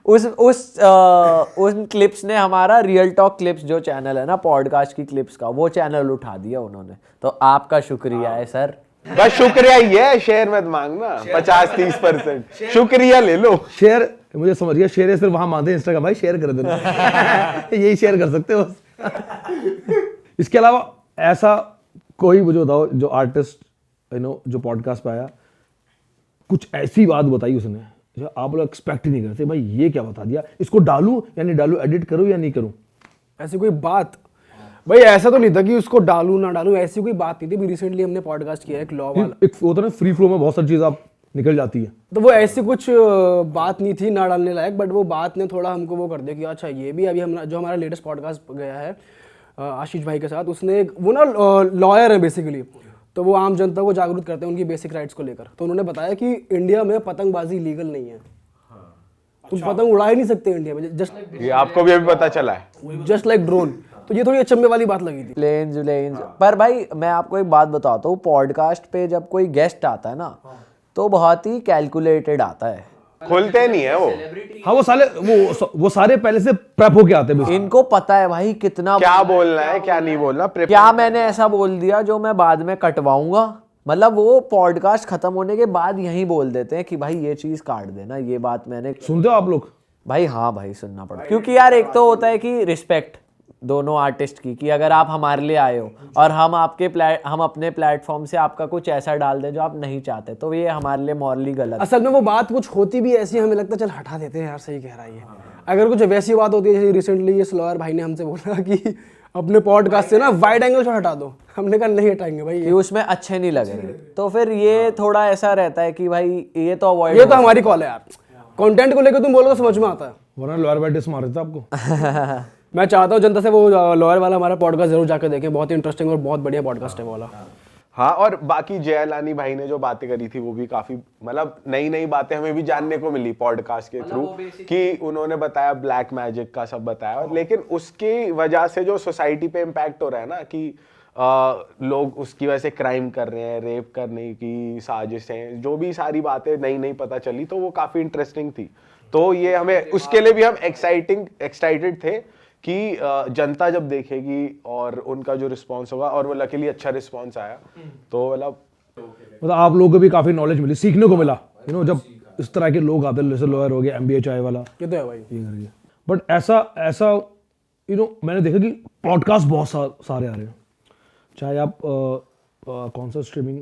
उन क्लिप्स ने हमारा रियल टॉक क्लिप्स जो चैनल है ना पॉडकास्ट की क्लिप्स का, वो चैनल उठा दिया उन्होंने। तो आपका शुक्रिया है सर। बस शुक्रिया ही है, शेयर मत मांगना 50-30%, शुक्रिया ले लो। शेयर मुझे समझ गया, शेयर सिर्फ वहां मांगते हैं इंस्टाग्राम भाई, शेयर कर देना। यही शेयर कर सकते हो बस। इसके अलावा ऐसा कोई मुझे बताओ जो आर्टिस्ट जो पॉडकास्ट पे आया, कुछ ऐसी बात बताई उसने जो आप लोग एक्सपेक्ट ही नहीं करते, भाई ये क्या बता दिया, इसको डालूं या नहीं डालूं, एडिट करूं या नहीं करूं? ऐसी कोई बात भाई, ऐसा तो नहीं था कि उसको डालूं ना डालूं, ऐसी कोई बात नहीं थी। भी रिसेंटली हमने पॉडकास्ट किया एक लॉ वाला, एक होता है ना फ्री फ्लो में बहुत सारी चीज आप निकल जाती है, तो वो ऐसी कुछ बात नहीं थी ना डालने लायक, बट वो बात ने थोड़ा हमको वो कर दिया कि अच्छा ये भी अभी हम जो हमारा लेटेस्ट पॉडकास्ट गया है आशीष भाई के साथ, उसने वो ना लॉयर है बेसिकली, तो वो आम जनता को जागरूक करते हैं उनकी बेसिक राइट्स को लेकर। तो उन्होंने बताया कि इंडिया में पतंगबाजी लीगल नहीं है, तुम पतंग उड़ा ही नहीं सकते इंडिया में, ये आपको भी अभी पता चला है, जस्ट लाइक ड्रोन। तो ये थोड़ी अचंभे वाली बात लगी थी। प्लेन्स पर भाई मैं आपको एक बात बताता हूँ, पॉडकास्ट पे जब कोई गेस्ट आता है ना तो बहुत ही कैलकुलेटेड आता है, खुलते नहीं है वो। हाँ वो सारे पहले से प्रेप होके आते हैं। इनको पता है भाई कितना क्या बोलना है क्या नहीं बोलना, क्या मैंने ऐसा बोल दिया जो मैं बाद में कटवाऊंगा। मतलब वो पॉडकास्ट खत्म होने के बाद यही बोल देते हैं कि भाई ये चीज काट देना, ये बात मैंने। सुनते हो आप लोग? भाई हाँ भाई सुनना पड़ता, क्योंकि यार एक तो होता है कि रिस्पेक्ट दोनों आर्टिस्ट की, कि अगर आप हमारे लिए आए हो और हम अपने प्लेटफॉर्म से आपका कुछ ऐसा डाल दें जो आप नहीं चाहते, तो ये हमारे लिए मॉरली गलत। असल में वो बात कुछ होती भी ऐसी, हमें लगता है चल हटा देते हैं यार, सही कह रहा है ये। अगर कुछ वैसी बात होती है जैसे रिसेंटली ये स्लॉयर भाई ने हमसे बोला कि अपने पॉडकास्ट से ना वाइड एंगल शॉट हटा दो, हमने कहा नहीं हटाएंगे भाई, कि उसमें अच्छे नहीं लगे, तो फिर ये थोड़ा ऐसा रहता है कि भाई ये तो अवॉइड, ये तो हमारी कॉल है यार, कंटेंट को लेकर तुम बोलो तो समझ में आता है, वरना लॉयर बैटिस मार देता आपको। मैं चाहता हूँ जनता से वो लॉयर वाला हमारा पॉडकास्ट जरूर जाकर देखें, बहुत ही इंटरेस्टिंग और बहुत बढ़िया पॉडकास्ट है वो वाला। हाँ, और बाकी जयलानी भाई ने जो बातें करी थी वो भी काफी, मतलब नई नई बातें हमें भी जानने को मिली पॉडकास्ट के थ्रू, कि उन्होंने बताया ब्लैक मैजिक का सब बताया, लेकिन उसकी वजह से जो सोसाइटी पे इम्पैक्ट हो रहा है ना, कि लोग उसकी वजह से क्राइम कर रहे हैं, रेप करने की साजिशें, जो भी सारी बातें नई नई पता चली, तो वो काफी इंटरेस्टिंग थी। तो ये हमें उसके लिए भी हम एक्साइटेड थे कि जनता जब देखेगी और उनका जो रिस्पांस होगा, और वो लकीली अच्छा रिस्पांस आया, तो मतलब आप लोगों को भी काफी नॉलेज मिली, सीखने को मिला, जब इस तरह के लोग आते हैं, जैसे लॉयर हो गया, MBA चाय वाला, ये तो है भाई, ये करके। बट ऐसा मैंने देखा कि पॉडकास्ट बहुत सारे आ रहे हैं, चाहे आप कौन सा स्ट्रीमिंग,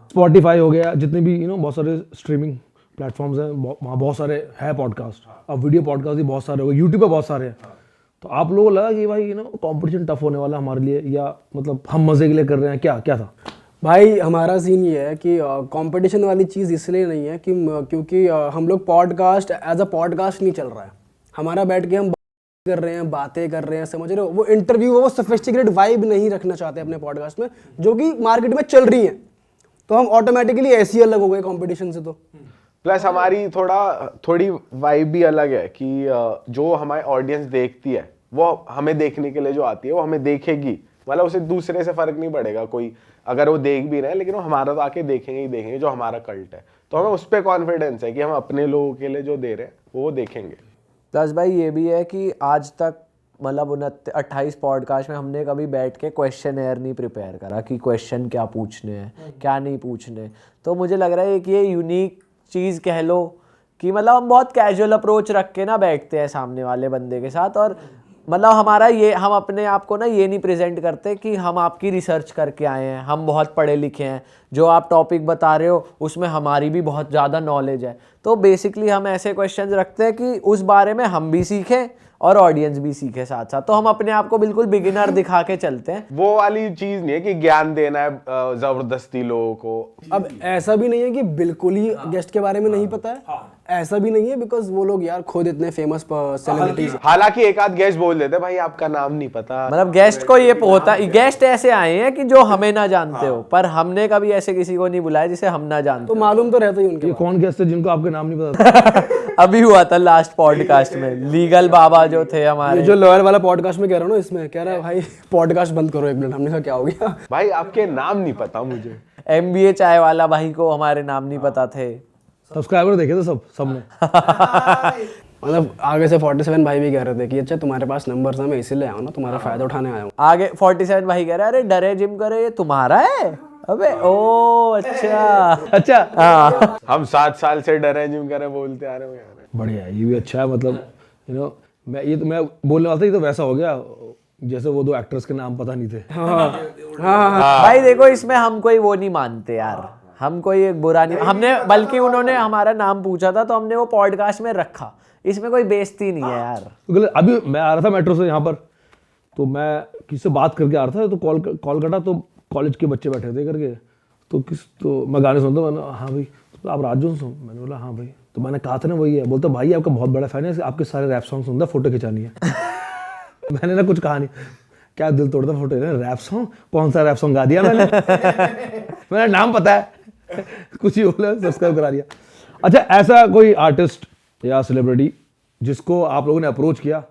स्पॉटिफाई हो गया, जितने भी बहुत सारे स्ट्रीमिंग प्लेटफॉर्म्स हैं, वहाँ बहुत सारे है पॉडकास्ट। अब वीडियो पॉडकास्ट भी बहुत सारे हो गए, यूट्यूब पे बहुत सारे हैं। तो आप लोगों को लगा कि भाई कंपटीशन टफ होने वाला हमारे लिए, या मतलब हम मजे के लिए कर रहे हैं, क्या था? भाई हमारा सीन ये है कि कंपटीशन वाली चीज़ इसलिए नहीं है कि क्योंकि हम लोग पॉडकास्ट एज अ पॉडकास्ट नहीं चल रहा है हमारा। बैठ के हम कर रहे हैं, बातें कर रहे हैं, समझ रहे हो, वो इंटरव्यू वो सोफिस्टिकेटेड वाइब नहीं रखना चाहते अपने पॉडकास्ट में, जो कि मार्केट में चल रही है। तो हम ऑटोमेटिकली ऐसे ही अलग हो गए कंपटीशन से। तो प्लस हमारी थोड़ी वाइब भी अलग है कि जो हमारी ऑडियंस देखती है वो हमें देखने के लिए जो आती है वो हमें देखेगी, मतलब उसे दूसरे से फर्क नहीं पड़ेगा कोई अगर वो देख भी रहे हैं, लेकिन वो हमारा तो आके देखेंगे ही देखेंगे जो हमारा कल्ट है। तो हमें उस पर कॉन्फिडेंस है कि हम अपने लोगों के लिए जो दे रहे हैं वो देखेंगे। प्लस भाई ये भी है कि आज तक मतलब 28 पॉडकास्ट में हमने कभी बैठ के क्वेश्चन एयर नहीं प्रिपेयर करा कि क्वेश्चन क्या पूछने हैं क्या नहीं पूछने। तो मुझे लग रहा है कि ये यूनिक चीज़ कह लो कि मतलब हम बहुत कैजुअल अप्रोच रख के ना बैठते हैं सामने वाले बंदे के साथ, और मतलब हमारा ये हम अपने आप को ना ये नहीं प्रेजेंट करते कि हम आपकी रिसर्च करके आए हैं, हम बहुत पढ़े लिखे हैं, जो आप टॉपिक बता रहे हो उसमें हमारी भी बहुत ज़्यादा नॉलेज है। तो बेसिकली हम ऐसे क्वेश्चंस रखते हैं कि उस बारे में हम भी सीखें और ऑडियंस भी सीखे साथ साथ। तो हम अपने आप को बिल्कुल बिगिनर दिखा के चलते हैं। वो वाली चीज नहीं है कि ज्ञान देना है जबरदस्ती लोगों को। अब ऐसा भी नहीं है कि बिल्कुल ही गेस्ट के बारे में नहीं पता है, ऐसा भी नहीं है, बिकॉज वो लोग यार खुद इतने फेमस सेलिब्रिटीज। हालांकि एक आध गेस्ट बोल देते भाई आपका नाम नहीं पता, मतलब गेस्ट को ये होता, गेस्ट ऐसे आए हैं कि जो हमें ना जानते हो, पर हमने कभी ऐसे किसी को नहीं बुलाया जिसे हम ना जानते। तो मालूम तो रहता ही उनके। ये कौन गेस्ट है जिनको आपके नाम नहीं पता? अभी हुआ था लास्ट पॉडकास्ट में, लीगल बाबा जो थे हमारे, जो लॉयर वाला पॉडकास्ट में कह रहा हूँ ना, इसमें कह रहा है भाई पॉडकास्ट बंद करो 1 मिनट। हमने कहा क्या हो गया भाई आपके नाम नहीं पता मुझे। MBA चाय वाला भाई को हमारे नाम नहीं पता थे। सब्सक्राइबर देखे थे सबने। मतलब आगे से 47 भाई भी कह रहे थे कि अच्छा तुम्हारे पास नंबर्स हैं, मैं इसीलिए आया हूँ ना, तुम्हारा फायदा उठाने आया हूँ। आगे 47 भाई कह रहे अरे डरे जिम करे ये तुम्हारा है। अबे ओ अच्छा अच्छा हाँ। हम 7 साल से डरे जिम करे बोलते आ रहे हो यार। बढ़िया है, ये भी अच्छा है। मतलब मैं बोलने वाला था, ये तो वैसा हो गया जैसे वो 2 एक्टर्स के नाम पता नहीं थे। भाई देखो इसमें हम कोई वो नहीं मानते यार, हम कोई एक बुरा नहीं, हमने बल्कि उन्होंने हमारा नाम पूछा था तो हमने वो पॉडकास्ट में रखा, इसमें कोई बेइज्जती नहीं है यार। तो अभी मैं आ रहा था मेट्रो से यहाँ पर, तो मैं किसी से बात करके आ रहा था, तो कॉल कटा तो कॉलेज के बच्चे बैठे थे करके, तो मैं गाने सुनता, मैंने हाँ भाई तो आप राज जोन्स हो? मैंने बोला हाँ भाई। तो मैंने कहा था ना वही है, बोलता भाई आपका बहुत बड़ा फैन है, आपके सारे रैप सॉन्ग सुनता, फोटो खिंचानी है। मैंने ना कुछ कहा नहीं, क्या दिल तोड़ता फोटो है रैप सॉन्ग, कौन सा रैप सॉन्ग गा दिया मैंने? मेरा नाम पता है, कुछ ही बोला, सब्सक्राइब करा दिया। अच्छा, ऐसा कोई आर्टिस्ट या सेलिब्रिटी जिसको आप लोगों ने अप्रोच किया,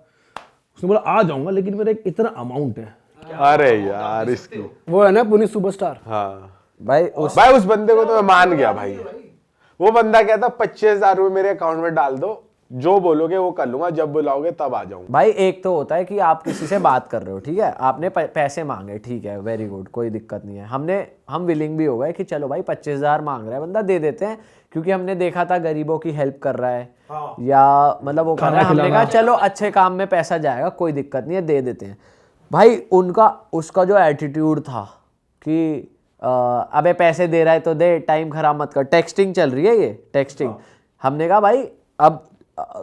उसने बोला आ जाऊंगा लेकिन मेरा एक इतना अमाउंट है? अरे यार इसकी वो है ना पुनीत सुपरस्टार। हाँ भाई उस बंदे को तो मैं मान गया भाई। वो बंदा कहता 25,000 रुपए मेरे अकाउंट में डाल दो, जो बोलोगे वो कर लूंगा, जब बुलाओगे तब आ जाऊंगा। भाई एक तो होता है कि आप किसी से बात कर रहे हो, ठीक है, आपने पैसे मांगे, ठीक है, वेरी गुड, कोई दिक्कत नहीं है, हम विलिंग भी हो गए कि चलो भाई 25,000 मांग रहा है बंदा, दे देते हैं, क्योंकि हमने देखा था गरीबों की हेल्प कर रहा है या मतलब वो कर रहा है, हमने कहा चलो अच्छे काम में पैसा जाएगा, कोई दिक्कत नहीं है, दे देते हैं। भाई उसका जो एटीट्यूड था कि अबे पैसे दे रहा है तो दे, टाइम खराब मत कर, टेक्सटिंग चल रही है ये टेक्सटिंग। हमने कहा भाई अब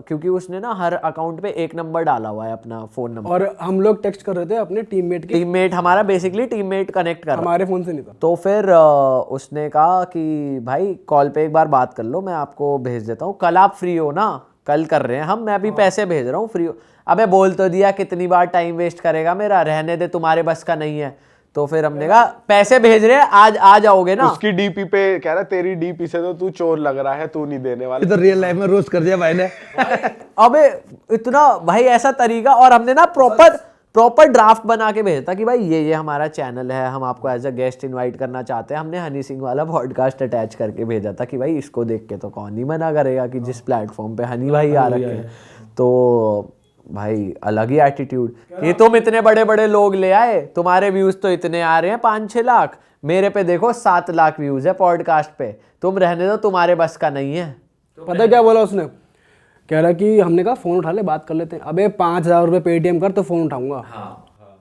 क्योंकि उसने ना हर अकाउंट पे एक नंबर डाला हुआ है अपना फोन नंबर, और हम लोग टेक्स्ट कर रहे थे अपने टीममेट हमारा बेसिकली टीममेट कनेक्ट कर रहा, हमारे फोन से नहीं था। तो फिर उसने कहा कि भाई कॉल पे एक बार बात कर लो, मैं आपको भेज देता हूँ, कल आप फ्री हो ना? कल कर रहे हैं हम, मैं अभी पैसे भेज रहा हूँ, फ्री हो? अबे बोल तो दिया, कितनी बार टाइम वेस्ट करेगा मेरा, रहने दे, तुम्हारे बस का नहीं है। तो फिर हमने कहा पैसे भेज रहे हैं, आज आ जाओगे ना? उसकी डीपी पे कह रहा तेरी डीपी से तो तू चोर लग रहा है, तू नहीं देने वाला। तो रियल लाइफ में रोस्ट कर दिया भाई ने। अबे इतना भाई ऐसा तरीका, और हमने ना प्रॉपर ड्राफ्ट बना के भेजा था कि भाई ये हमारा चैनल है, हम आपको एज अ गेस्ट इनवाइट करना चाहते हैं। हमने हनी सिंह वाला पॉडकास्ट अटैच करके भेजा था कि भाई इसको देख के तो कौन ही मना करेगा कि जिस प्लेटफॉर्म पे हनी भाई आ रखे हैं। तो भाई अलग ही एटीट्यूड कि तुम इतने बड़े बड़े लोग ले आए, तुम्हारे व्यूज तो इतने आ रहे हैं 5-6 लाख, मेरे पे देखो 7 लाख व्यूज है पॉडकास्ट पे, तुम रहने दो, तुम्हारे बस का नहीं है। पता क्या बोला उसने? कह रहा कि हमने कहा फोन उठा ले, बात कर लेते हैं। अबे 5,000 रुपये पेटीएम कर तो फोन उठाऊंगा।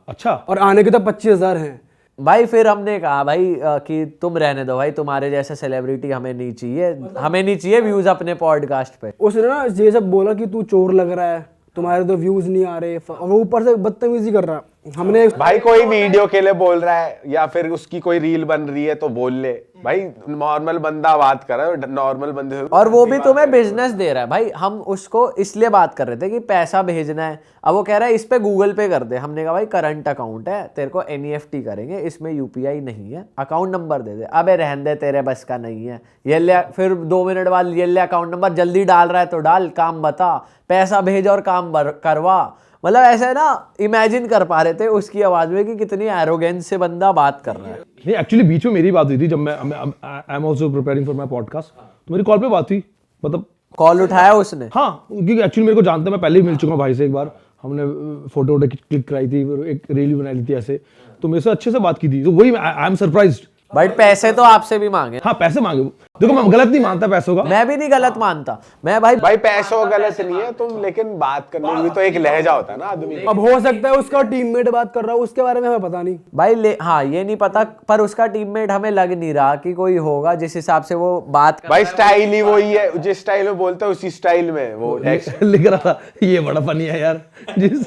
अच्छा, और आने के तो 25,000 हैं भाई। फिर हमने कहा भाई कि तुम रहने दो भाई, तुम्हारे जैसे सेलिब्रिटी हमें नहीं चाहिए, हमें नहीं चाहिए व्यूज अपने पॉडकास्ट पे। उसने ना ये सब बोला कि तू चोर लग रहा है, तुम्हारे तो व्यूज नहीं आ रहे, और वो ऊपर से बदतमीजी कर रहा है। हमने भाई कोई वीडियो के लिए बोल रहा है या फिर उसकी कोई रील बन रही है तो बोल ले भाई, नॉर्मल बंदा बात कर रहा है नॉर्मल बंदे से। और वो भी तुम्हें बिजनेस दे रहा है भाई। हम उसको इसलिए बात कर रहे थे कि पैसा भेजना है, अब वो कह रहा है इस पे गूगल पे कर दे। हमने कहा भाई करंट अकाउंट है, तेरे को NEFT करेंगे, इसमें UPI नहीं है, अकाउंट नंबर दे दे। अबे रहने दे, तेरे बस का नहीं है, ये ले। फिर 2 मिनट बाद ये ले अकाउंट नंबर, जल्दी डाल रहा है तो डाल, काम बता, पैसा भेज और काम करवा। मतलब ऐसा है ना, इमेजिन कर पा रहे थे उसकी आवाज में कि कितनी एरोगेंस से बंदा बात कर रहा है। नहीं एक्चुअली बीच में मेरी बात हुई थी, जब मैं I am also preparing for my podcast, तो मेरी कॉल पे बात हुई, मतलब कॉल उठाया उसने? हाँ, क्योंकि एक्चुअली मेरे को जानते, मैं पहले ही मिल चुका हूँ भाई से एक बार, हमने फोटो वोटो क्लिक कराई थी, एक रील बनाई ली थी ऐसे, तो मेरे से अच्छे से बात की थी, तो वही आई एम सरप्राइज्ड। भाई पैसे तो आपसे भी मांगे। हाँ पैसे मांगे, देखो मैं गलत नहीं मानता पैसों का, मैं भी नहीं गलत मानता, मैं भाई पैसों गलत नहीं है तुम, लेकिन बात करने में भी तो एक लहजा होता है ना आदमी। अब हो सकता है उसका टीममेट बात कर रहा हो, उसके बारे में हमें पता नहीं भाई हाँ ये नहीं पता, पर उसका टीममेट हमें लग नहीं रहा कि कोई होगा जिस हिसाब से वो बात भाई स्टाइल ही वही है, जिस स्टाइल में बोलते हैं उसी स्टाइल में वो लिख रहा था। ये बड़ा फनी है यार जिस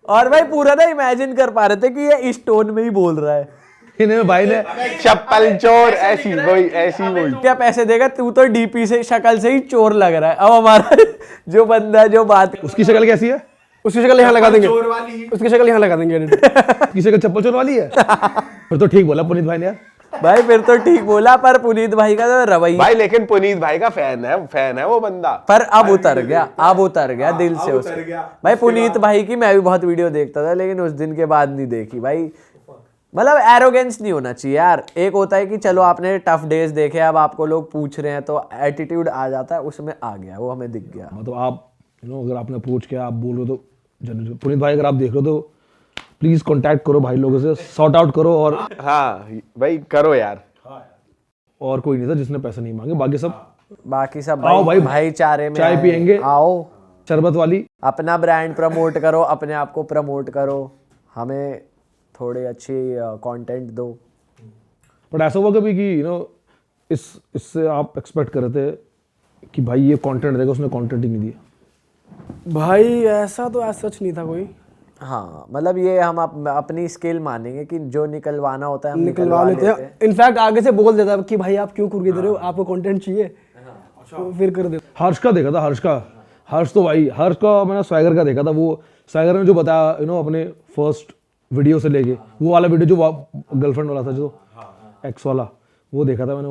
और भाई पूरा ना इमेजिन कर पा रहे थे कि ये इस टोन में ही बोल रहा है। इन्हें भाई ने चप्पल चोर, ऐसी वही। क्या पैसे देगा तू? तो DP से शक्ल से ही चोर लग रहा है। अब हमारा जो बंदा जो बात, उसकी शक्ल कैसी है? उसकी शक्ल यहाँ लगा देंगे, उसकी शक्ल यहाँ लगा देंगे उसकी शक्ल चप्पल चोर वाली है। फिर तो ठीक बोला पुनीत भाई ने यार। भाई फिर तो ठीक बोला, पर पुनीत भाई का तो रवैया भाई, लेकिन पुनीत भाई का फैन है वो बंदा। पर अब उतर गया दिल से उसका। भाई पुनीत भाई की मैं भी बहुत वीडियो देखता था, लेकिन उस दिन के बाद नहीं देखी भाई। मतलब एरोगेंस नहीं होना चाहिए यार। एक होता है कि चलो आपने टफ डेज देखे, अब आपको लोग पूछ रहे हैं तो एटीट्यूड आ जाता है, उसमें आ गया, वो हमें दिख गया। मतलब आप अगर आपने पूछ के आप बोल रहे हो तो जनरली पुनीत भाई अगर आप देख रहे हो तो प्लीज कांटेक्ट करो भाई लोगों से, सॉर्ट आउट करो। और हाँ भाई करो यार। और कोई नहीं था जिसने पैसे नहीं मांगे, बाकी सब आओ भाई भाईचारे में चाय पियेंगे, आओ, शरबत वाली। अपना ब्रांड प्रमोट करो, अपने आप को प्रमोट करो, हमें थोड़े अच्छे कंटेंट दो। बट ऐसा हुआ कभी कि इससे आप एक्सपेक्ट कर रहे थे कि भाई ये कंटेंट देगा, उसने कंटेंट ही नहीं दिया? भाई ऐसा तो ऐसा सच नहीं था कोई। हाँ मतलब ये हम अपनी स्किल मानेंगे कि जो निकलवाना होता है हम निकलवा लेते हैं। इनफैक्ट आगे से बोल देता है कि भाई आप क्यों कुर्की दे रहे हो, आपको कंटेंट चाहिए, तो फिर कर देता। हर्ष का देखा था, हर्ष तो भाई, हर्ष का मैंने स्वैगर का देखा था। वो स्वैगर ने जो बताया अपने फर्स्ट वीडियो से लेके वो वाला वीडियो जो गर्लफ्रेंड वाला था, जो एक्स वाला, वो देखा था मैंने।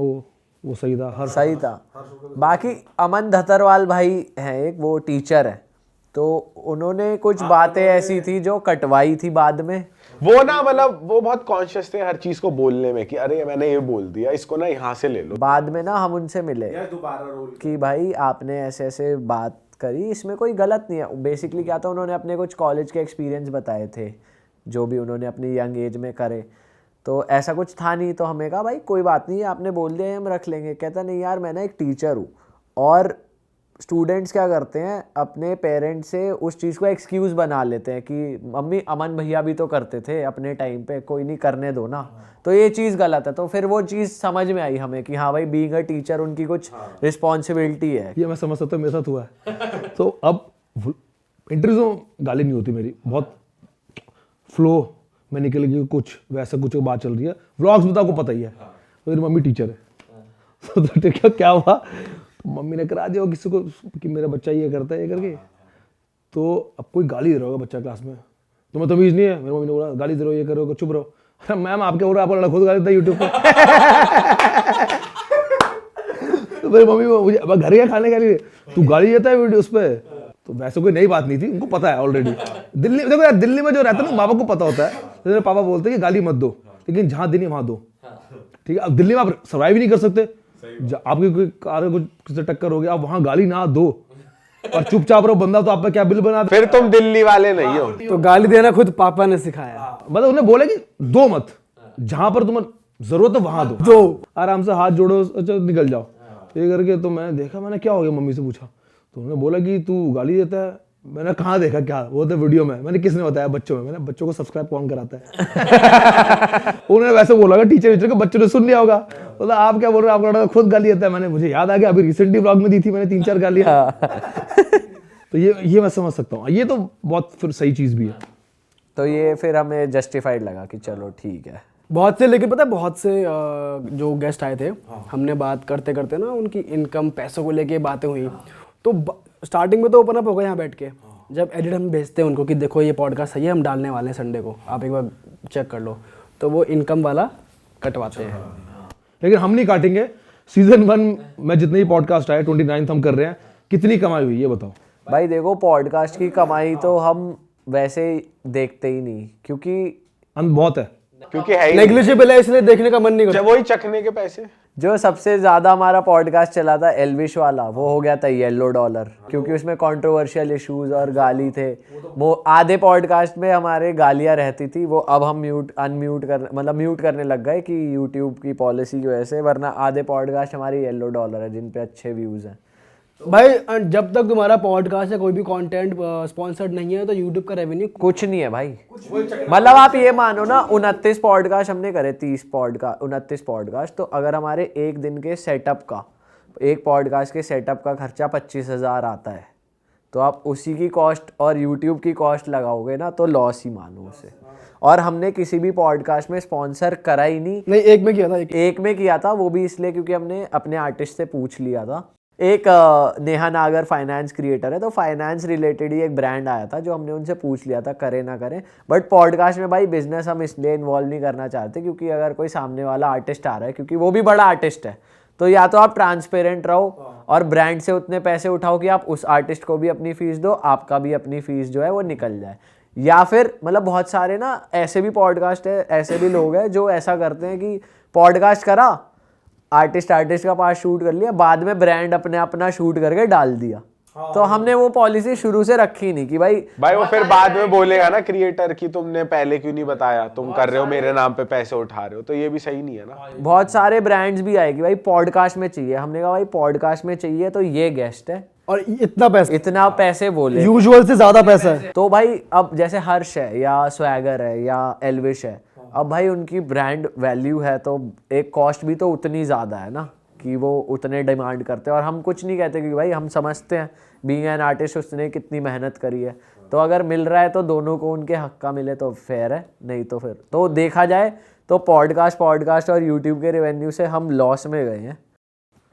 वो सही था, सही था। बाकी अमन धतरवाल भाई हैं एक, वो टीचर है, तो उन्होंने कुछ बातें ऐसी थी जो कटवाई थी बाद में। वो ना मतलब वो बहुत कॉन्शियस थे हर चीज को बोलने में कि अरे मैंने ये बोल दिया, इसको ना यहाँ से ले लो। बाद में ना हम उनसे मिले कि भाई आपने ऐसे ऐसे बात करी, इसमें कोई गलत नहीं है। बेसिकली क्या था, उन्होंने अपने कुछ कॉलेज के एक्सपीरियंस बताए थे जो भी उन्होंने अपनी यंग एज में करे, तो ऐसा कुछ था नहीं। तो हमें कहा भाई कोई बात नहीं, आपने बोल दिया हम रख लेंगे। कहता नहीं यार मैं ना एक टीचर हूँ, और स्टूडेंट्स क्या करते हैं अपने पेरेंट्स से उस चीज़ को एक्सक्यूज़ बना लेते हैं कि मम्मी अमन भैया भी तो करते थे अपने टाइम पे, कोई नहीं करने दो ना। तो ये चीज़ गलत है। तो फिर वो चीज़ समझ में आई हमें कि हाँ भाई बीइंग अ टीचर उनकी कुछ रिस्पॉन्सिबिलिटी है। ये मैं समझ सकता हूँ, मेरे साथ हुआ है। तो अब इंटरव्यू में गाली नहीं होती मेरी, बहुत फ्लो में निकल गई, कुछ वैसा कुछ बात चल रही है। व्लॉग्स में तो आपको पता ही है, तो मेरी मम्मी टीचर है। तो ठीक है, क्या हुआ, मम्मी ने करा दिया किसी को कि मेरा बच्चा ये करता है, ये करके। तो अब कोई गाली दे रहा होगा बच्चा क्लास में, तो मैं तमीज़ नहीं है, मेरी मम्मी ने बोला गाली दे रहे हो, ये करो, चुप रहो। अरे मैम आपके बोल रहा, आपको लड़का खुद गाली देता है यूट्यूब पर। तो मेरी मम्मी मुझे अब घर क्या खाने के लिए तू गाली देता है वीडियो उस पर। तो वैसे कोई नई बात नहीं थी, उनको पता है ऑलरेडी। दिल्ली देखो यार, दिल्ली में जो रहता है ना, माँ बाप को पता होता है। तो मेरे पापा बोलते हैं कि गाली मत दो, लेकिन जहाँ देनी वहाँ दो, ठीक है। अब दिल्ली में आप सर्वाइव नहीं कर सकते, आपकी कोई कार कुछ किसी टक्कर हो गया, आप वहाँ गाली ना दो और चुपचाप रहो, बंदा तो आप पे क्या बिल बना दे। फिर तुम दिल्ली वाले नहीं हो। तो गाली देना खुद पापा ने सिखाया। मतलब उन्हें बोले कि दो मत, जहां पर तुम्हें जरूरत है वहां दो, आराम से हाथ जोड़ो, अच्छा निकल जाओ, ये करके। तो मैंने देखा, मैंने क्या हो गया, मम्मी से पूछा, तो उन्होंने बोला कि तू गाली देता है। मैंने कहाँ देखा, क्या वो तो वीडियो में। मैंने किसने बताया, बच्चों में। मैंने बच्चों को सब्सक्राइब कौन कराता है। उन्होंने वैसे बोला टीचर के बच्चों ने सुन लिया होगा। मतलब आप क्या बोल रहे हो, आपका लड़का खुद गाली देता है। मैंने, मुझे याद आ गया, अभी रिसेंटली ब्लॉग में दी थी मैंने 3-4 गालियां। तो ये मैं समझ सकता हूँ, ये तो बहुत फिर सही चीज भी है। तो ये फिर हमें जस्टिफाइड लगा कि चलो ठीक है। बहुत से, लेकिन पता है बहुत से जो गेस्ट आए थे, हमने बात करते करते ना उनकी इनकम, पैसों को लेके बातें हुई। तो स्टार्टिंग में तो ओपन अप हो गए यहाँ बैठ के। जब एडिट हम भेजते हैं उनको कि देखो ये पॉडकास्ट सही है, हम डालने वाले हैं संडे को, आप एक बार चेक कर लो, तो वो इनकम वाला कटवाते हैं। लेकिन हम नहीं काटेंगे। सीजन 1 में जितने ही पॉडकास्ट आए, 29 हम कर रहे हैं, कितनी कमाई हुई ये बताओ। भाई देखो, पॉडकास्ट की कमाई तो हम वैसे देखते ही नहीं, क्योंकि बहुत है, क्योंकि है ही नेग्लिजिबल है, इसलिए देखने का मन नहीं करता। जब वही चखने के पैसे। जो सबसे ज्यादा हमारा पॉडकास्ट चला था एल्विश वाला, वो हो गया था येलो डॉलर, क्योंकि उसमें कंट्रोवर्शियल इश्यूज और गाली थे। वो आधे पॉडकास्ट में हमारे गालियां रहती थी, वो अब हम म्यूट करने लग गए कि यूट्यूब की पॉलिसी की वजह से, वरना आधे पॉडकास्ट हमारे येलो डॉलर है जिन पे अच्छे व्यूज हैं। भाई जब तक तुम्हारा पॉडकास्ट या कोई भी कंटेंट स्पॉन्सर्ड नहीं है तो यूट्यूब का रेवेन्यू कुछ नहीं है भाई। मतलब आप ये मानो ना, 29 पॉडकास्ट हमने करे, 29 पॉडकास्ट, तो अगर हमारे एक दिन के सेटअप का, एक पॉडकास्ट के सेटअप का खर्चा 25,000 आता है, तो आप उसी की कॉस्ट और यूट्यूब की कॉस्ट लगाओगे ना, तो लॉस ही मानो उसे। और हमने किसी भी पॉडकास्ट में स्पॉन्सर करा ही नहीं। एक में किया था, एक में किया था, वो भी इसलिए क्योंकि हमने अपने आर्टिस्ट से पूछ लिया था। एक नेहा नागर फाइनेंस क्रिएटर है, तो फाइनेंस रिलेटेड ही एक ब्रांड आया था जो हमने उनसे पूछ लिया था करें ना करें। बट पॉडकास्ट में भाई बिजनेस हम इसलिए इन्वॉल्व नहीं करना चाहते क्योंकि अगर कोई सामने वाला आर्टिस्ट आ रहा है, क्योंकि वो भी बड़ा आर्टिस्ट है, तो या तो आप ट्रांसपेरेंट रहो और ब्रांड से उतने पैसे उठाओ कि आप उस आर्टिस्ट को भी अपनी फीस दो, आपका भी अपनी फीस जो है वो निकल जाए। या फिर मतलब बहुत सारे ना ऐसे भी पॉडकास्ट है, ऐसे भी लोग हैं जो ऐसा करते हैं कि पॉडकास्ट करा, आर्टिस्ट का पास शूट कर लिया, बाद में ब्रांड अपना शूट करके डाल दिया। तो हमने वो पॉलिसी शुरू से रखी नहीं कि भाई वो फिर बाद में बोलेगा ना क्रिएटर की तुमने पहले क्यों नहीं बताया, तुम कर रहे हो मेरे नाम पे पैसे उठा रहे हो, तो ये भी सही नहीं है ना। बहुत सारे ब्रांड्स भी आए कि भाई पॉडकास्ट में चाहिए। हमने कहा भाई पॉडकास्ट में चाहिए तो ये गेस्ट है और इतना पैसे बोले, यूजुअल से ज्यादा पैसा है। तो भाई अब जैसे हर्ष है या स्वैगर है या एल्विश है, अब भाई उनकी ब्रांड वैल्यू है, तो एक कॉस्ट भी तो उतनी ज़्यादा है ना कि वो उतने डिमांड करते हैं। और हम कुछ नहीं कहते कि भाई हम समझते हैं बीइंग एन आर्टिस्ट उसने कितनी मेहनत करी है, तो अगर मिल रहा है तो दोनों को उनके हक का मिले तो फेयर है, नहीं तो फिर तो देखा जाए तो पॉडकास्ट और यूट्यूब के रेवेन्यू से हम लॉस में गए हैं।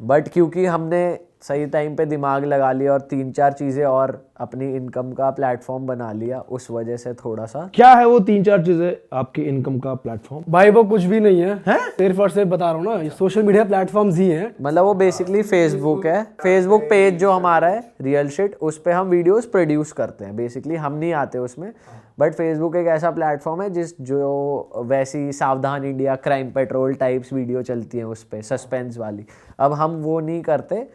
बट क्योंकि हमने सही टाइम पे दिमाग लगा लिया और 3-4 चीज़ें और अपनी इनकम का प्लेटफॉर्म बना लिया, उस वजह से थोड़ा सा। क्या है वो 3-4 चीजें आपके इनकम का प्लेटफॉर्म? भाई वो कुछ भी नहीं है, सिर्फ और सिर्फ बता रहा हूँ ना, सोशल मीडिया प्लेटफॉर्म्स ही हैं। मतलब वो बेसिकली फेसबुक है, फेसबुक पेज जो हमारा है रियल शिट, उस पे हम वीडियोस प्रोड्यूस करते हैं। बेसिकली हम नहीं आते उसमें, बट फेसबुक एक ऐसा प्लेटफॉर्म है जो वैसी सावधान India, crime petrol types video चलती हैं उस पर, सस्पेंस वाली। अब हम वो नहीं करते,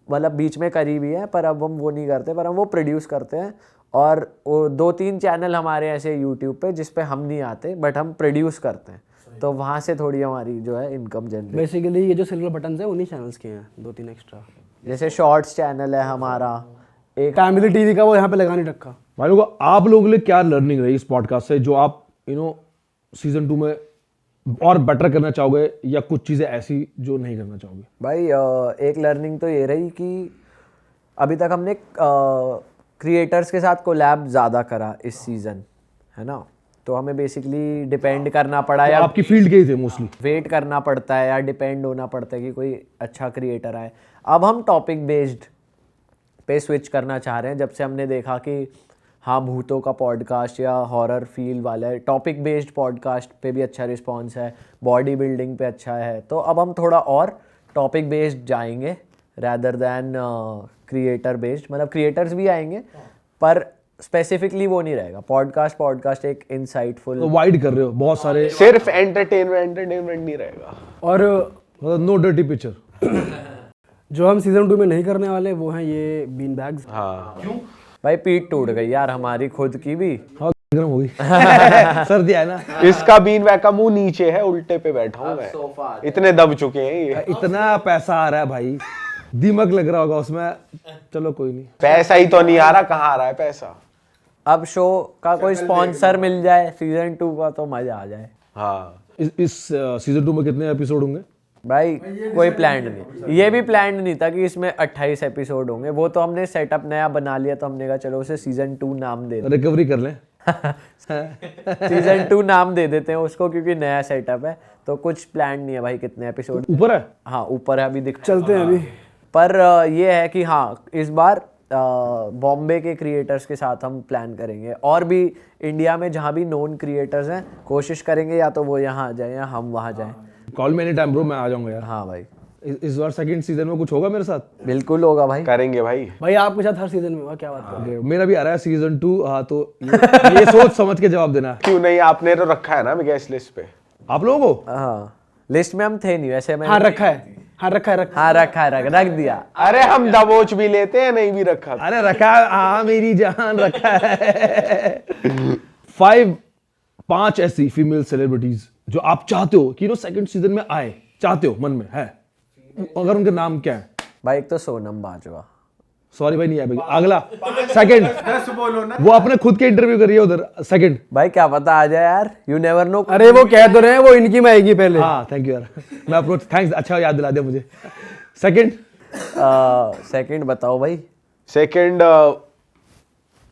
मतलब बीच में करी भी है, पर अब हम वो नहीं करते, पर हम वो प्रोड्यूस करते हैं। और 2-3 चैनल हमारे ऐसे यूट्यूब पे जिस पे हम नहीं आते बट हम प्रोड्यूस करते हैं, तो वहाँ से थोड़ी हमारी जो है इनकम जनरेट। बेसिकली ये जो सिल्वर बटन्स है उन्हीं चैनल्स के हैं, 2-3 एक्स्ट्रा। जैसे शॉर्ट्स चैनल है हमारा, एक फैमिली टीवी का, वो यहाँ पे लगा नहीं रखा। भाई लोगों, आप लोगों के लिए क्या लर्निंग रही इस पॉडकास्ट से, जो आप सीजन 2 में और बेटर करना चाहोगे, या कुछ चीजें ऐसी जो नहीं करना चाहोगे? भाई एक लर्निंग तो ये रही कि अभी तक हमने क्रिएटर्स के साथ कोलैब ज़्यादा करा इस सीज़न, है ना, तो हमें बेसिकली डिपेंड करना पड़ा, या आपकी फील्ड के ही थे मोस्टली, वेट करना पड़ता है या डिपेंड होना पड़ता है कि कोई अच्छा क्रिएटर आए। अब हम टॉपिक बेस्ड पे स्विच करना चाह रहे हैं, जब से हमने देखा कि हाँ भूतों का पॉडकास्ट या हॉरर फील वाला है, टॉपिक बेस्ड पॉडकास्ट पे भी अच्छा रिस्पांस है, बॉडी बिल्डिंग पे अच्छा है, तो अब हम थोड़ा और टॉपिक बेस्ड जाएंगे रैदर दैन क्रिएटर बेस्ड। मतलब क्रिएटर्स भी आएंगे पर स्पेसिफिकली वो नहीं रहेगा। पॉडकास्ट एक इंसाइटफुल, तो वाइड कर रहे हो बहुत सारे, सिर्फ एंटरटेनमेंट नहीं रहेगा, और नो डर्टी पिक्चर। जो हम सीजन 2 में नहीं करने वाले वो हैं ये बीन बैग्स। हाँ क्यों भाई पीठ टूट गई यार हमारी खुद की भी। हाँ गर्म हो गई सर्दी है ना। इसका बीन बैग का मुंह नीचे है, उल्टे पे बैठा हूँ मैं, इतने दब चुके हैं ये। इतना पैसा आ रहा है भाई, दिमाग लग रहा होगा उसमें। चलो कोई नहीं, पैसा ही तो नहीं आ रहा, कहाँ आ रहा है पैसा। अब शो का कोई स्पॉन्सर मिल जाए सीजन 2 का तो मजा आ जाए। हाँ इस सीजन 2 में कितने एपिसोड होंगे? भाई कोई प्लान नहीं, ये भी प्लान नहीं था कि इसमें 28 एपिसोड होंगे, वो तो हमने सेटअप नया बना लिया, तो हमने कहा चलो उसे सीजन 2 नाम दे रिकवरी कर लें। सीजन 2 नाम दे देते हैं उसको, क्योंकि नया सेटअप है, तो कुछ प्लान नहीं है भाई कितने एपिसोड ऊपर है। हाँ ऊपर है, अभी दिख चलते हैं अभी। पर ये है कि हाँ इस बार बॉम्बे के क्रिएटर्स के साथ हम प्लान करेंगे, और भी इंडिया में जहाँ भी नोन क्रिएटर्स हैं कोशिश करेंगे या तो वो यहाँ आ जाए या हम वहाँ जाएं। Call me any time bro, मैं आ जाऊंगा यार। हाँ भाई इस बार सेकंड सीजन में कुछ होगा मेरे साथ? बिल्कुल होगा भाई। करेंगे भाई। भाई आपके साथ हर सीजन में हुआ, क्या बात है। Okay, मेरा भी आ रहा है सीजन 2। हाँ तो ये सोच समझ के जवाब देना है। क्यों नहीं, आपने तो रखा है ना गेस्ट लिस्ट पे। आप लोगों को हाँ लिस्ट में हम थे नहीं वैसे, मैं हाँ रखा है, हाँ रखा है, रखा हाँ रख दिया। अरे हम दबोच भी लेते हैं, नहीं भी रखा। अरे रखा है, हाँ मेरी जान रखा है। 5 ऐसी फीमेल सेलिब्रिटीज जो आप चाहते हो कि सेकंड सीजन में आए, चाहते हो, मन में है, अगर उनके नाम क्या है? भाई एक तो सोनम बाजवा। सॉरी भाई नहीं है भाई। अगला सेकंड, वो अपने खुद के इंटरव्यू कर रही है उधर। सेकंड भाई क्या पता आ जाए यार, यू नेवर नो। अरे वो कह तो रहे हैं वो इनकी में आएगी पहले। हाँ थैंक यू यार, मैं अप्रोच, थैंक्स, अच्छा याद दिला दिया मुझे। सेकंड सेकंड बताओ भाई। सेकंड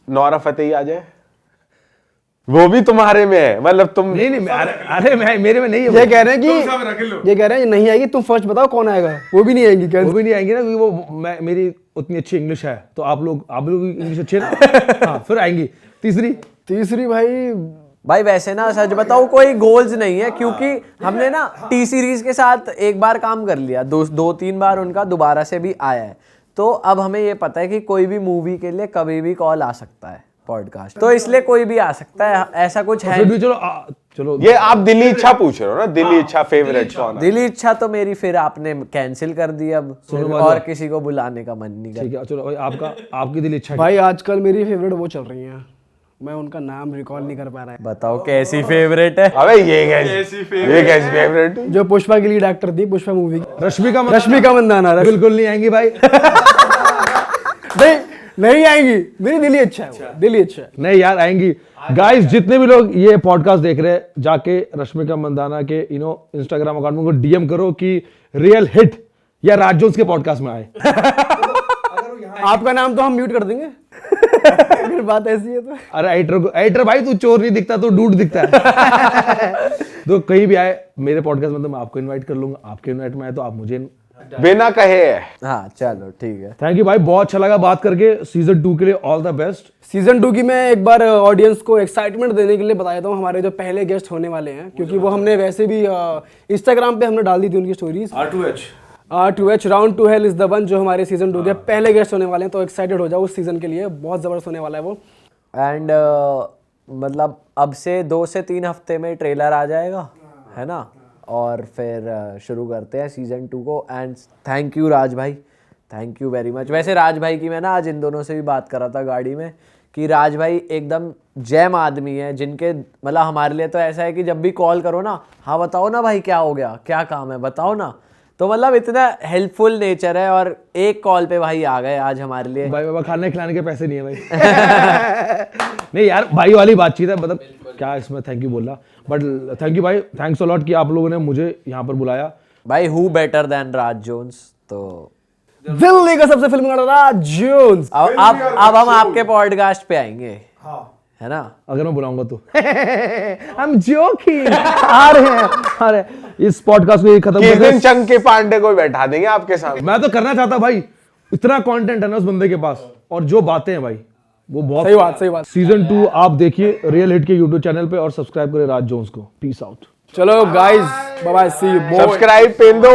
नौरा फतेही आ जाए, वो भी तुम्हारे में है, मतलब तुम नहीं नहीं अरे मैं मेरे में नहीं है। ये कह रहे हैं कि ये कह रहे हैं नहीं आएगी, तुम फर्स्ट बताओ कौन आएगा। वो भी नहीं आएंगी, वो भी नहीं आएंगे ना, क्योंकि वो मेरी उतनी अच्छी इंग्लिश है, तो आप लोग की इंग्लिश अच्छी है ना। हाँ फिर आएंगी। तीसरी भाई वैसे ना सच बताओ कोई गोल्स नहीं है, क्योंकि हमने ना टी सीरीज के साथ एक बार काम कर लिया, 2-3 बार उनका दोबारा से भी आया है, तो अब हमें ये पता है कि कोई भी मूवी के लिए कभी भी कॉल आ सकता है पॉडकास्ट, तो इसलिए कोई भी आ सकता है, ऐसा कुछ है। फिर भी चलो ये आप दिली इच्छा पूछ रहे हो ना, दिली इच्छा फेवरेट कौन है? दिली इच्छा तो मेरी फिर आपने कैंसिल कर दी, अब फिर और किसी को बुलाने का मन नहीं ठीक कर। है, चलो आपकी दिल इच्छा। भाई आजकल मेरी फेवरेट वो चल रही हैं, मैं उनका नाम रिकॉल नहीं कर पा रहा है। बताओ कैसी फेवरेट है? अबे ये कैसी फेवरेट? जो पुष्पा की लीड एक्टर थी पुष्पा मूवी की, रश्मिका मंदाना। बिल्कुल नहीं आएंगी भाई। नहीं आएंगी, मेरी दिली अच्छा है, दिली अच्छा है। नहीं यार आएंगी। गाइस जितने भी लोग ये पॉडकास्ट देख रहे हैं, जाके रश्मिका मंदाना के इंस्टाग्राम अकाउंट में डीएम करो कि रियल हिट या राज जोन्स के पॉडकास्ट में आए। आपका नाम तो हम म्यूट कर देंगे। अगर बात ऐसी है तो। अरे एडिटर भाई तू चोर नहीं दिखता, तो डूड दिखता है। तो कहीं भी आए मेरे पॉडकास्ट में, तो मैं आपको इनवाइट कर लूंगा, आपके इनवाइट में आए तो आप मुझे बिना कहे है। हाँ चलो ठीक है। थैंक यू भाई, बहुत अच्छा लगा बात करके। सीजन 2 के लिए ऑल द बेस्ट। सीजन 2 की मैं एक बार ऑडियंस को एक्साइटमेंट देने के लिए बता देता हूँ, हमारे जो पहले गेस्ट होने वाले हैं, क्योंकि वो हमने वैसे भी इंस्टाग्राम पे हमने डाल दी थी उनकी stories. R2H round to hell is the one, जो हमारे सीजन 2 के पहले गेस्ट होने वाले हैं, तो एक्साइटेड हो जाओ उस सीजन के लिए, बहुत जबरदस्त होने वाला है वो। एंड मतलब अब से 2 से 3 हफ्ते में ट्रेलर आ जाएगा, है ना, और फिर शुरू करते हैं सीजन 2 को। एंड थैंक यू राज भाई, थैंक यू वेरी मच। वैसे राज भाई की मैं ना आज इन दोनों से भी बात कर रहा था गाड़ी में, कि राज भाई एकदम जैम आदमी है, जिनके मतलब हमारे लिए तो ऐसा है कि जब भी कॉल करो ना, हाँ बताओ ना भाई क्या हो गया, क्या काम है बताओ ना, तो मतलब इतना हेल्पफुल नेचर है, और एक कॉल पे भाई आ गए आज हमारे लिए। भाई बाबा खाने खिलाने के पैसे नहीं है भाई। नहीं यार भाई वाली बातचीत है, मतलब क्या इसमें थैंक यू बोलना, बट थैंक यू भाई, थैंक्स अ लॉट कि आप लोगों ने मुझे यहाँ पर बुलाया। भाई who better than Raj Jones, तो दिल्ली का सबसे फिल्म राज जोन्स। अब हम आपके पॉडकास्ट पे आएंगे, है ना, अगर मैं बुलाऊंगा तो। I'm joking। आ रहे हैं, आ रहे हैं। इस पॉडकास्ट को खत्म किस करते दिन चंकी पांडे को बैठा देंगे आपके सामने। मैं तो करना चाहता भाई, इतना कंटेंट है ना उस बंदे के पास, और जो बातें हैं भाई वो बहुत सही बात। सीजन 2 आप देखिए रियल हिट के यूट्यूब चैनल पे, और सब्सक्राइब करें राज जोन्स को। Peace out. चलो guys, bye bye, see you. Subscribe pen दो।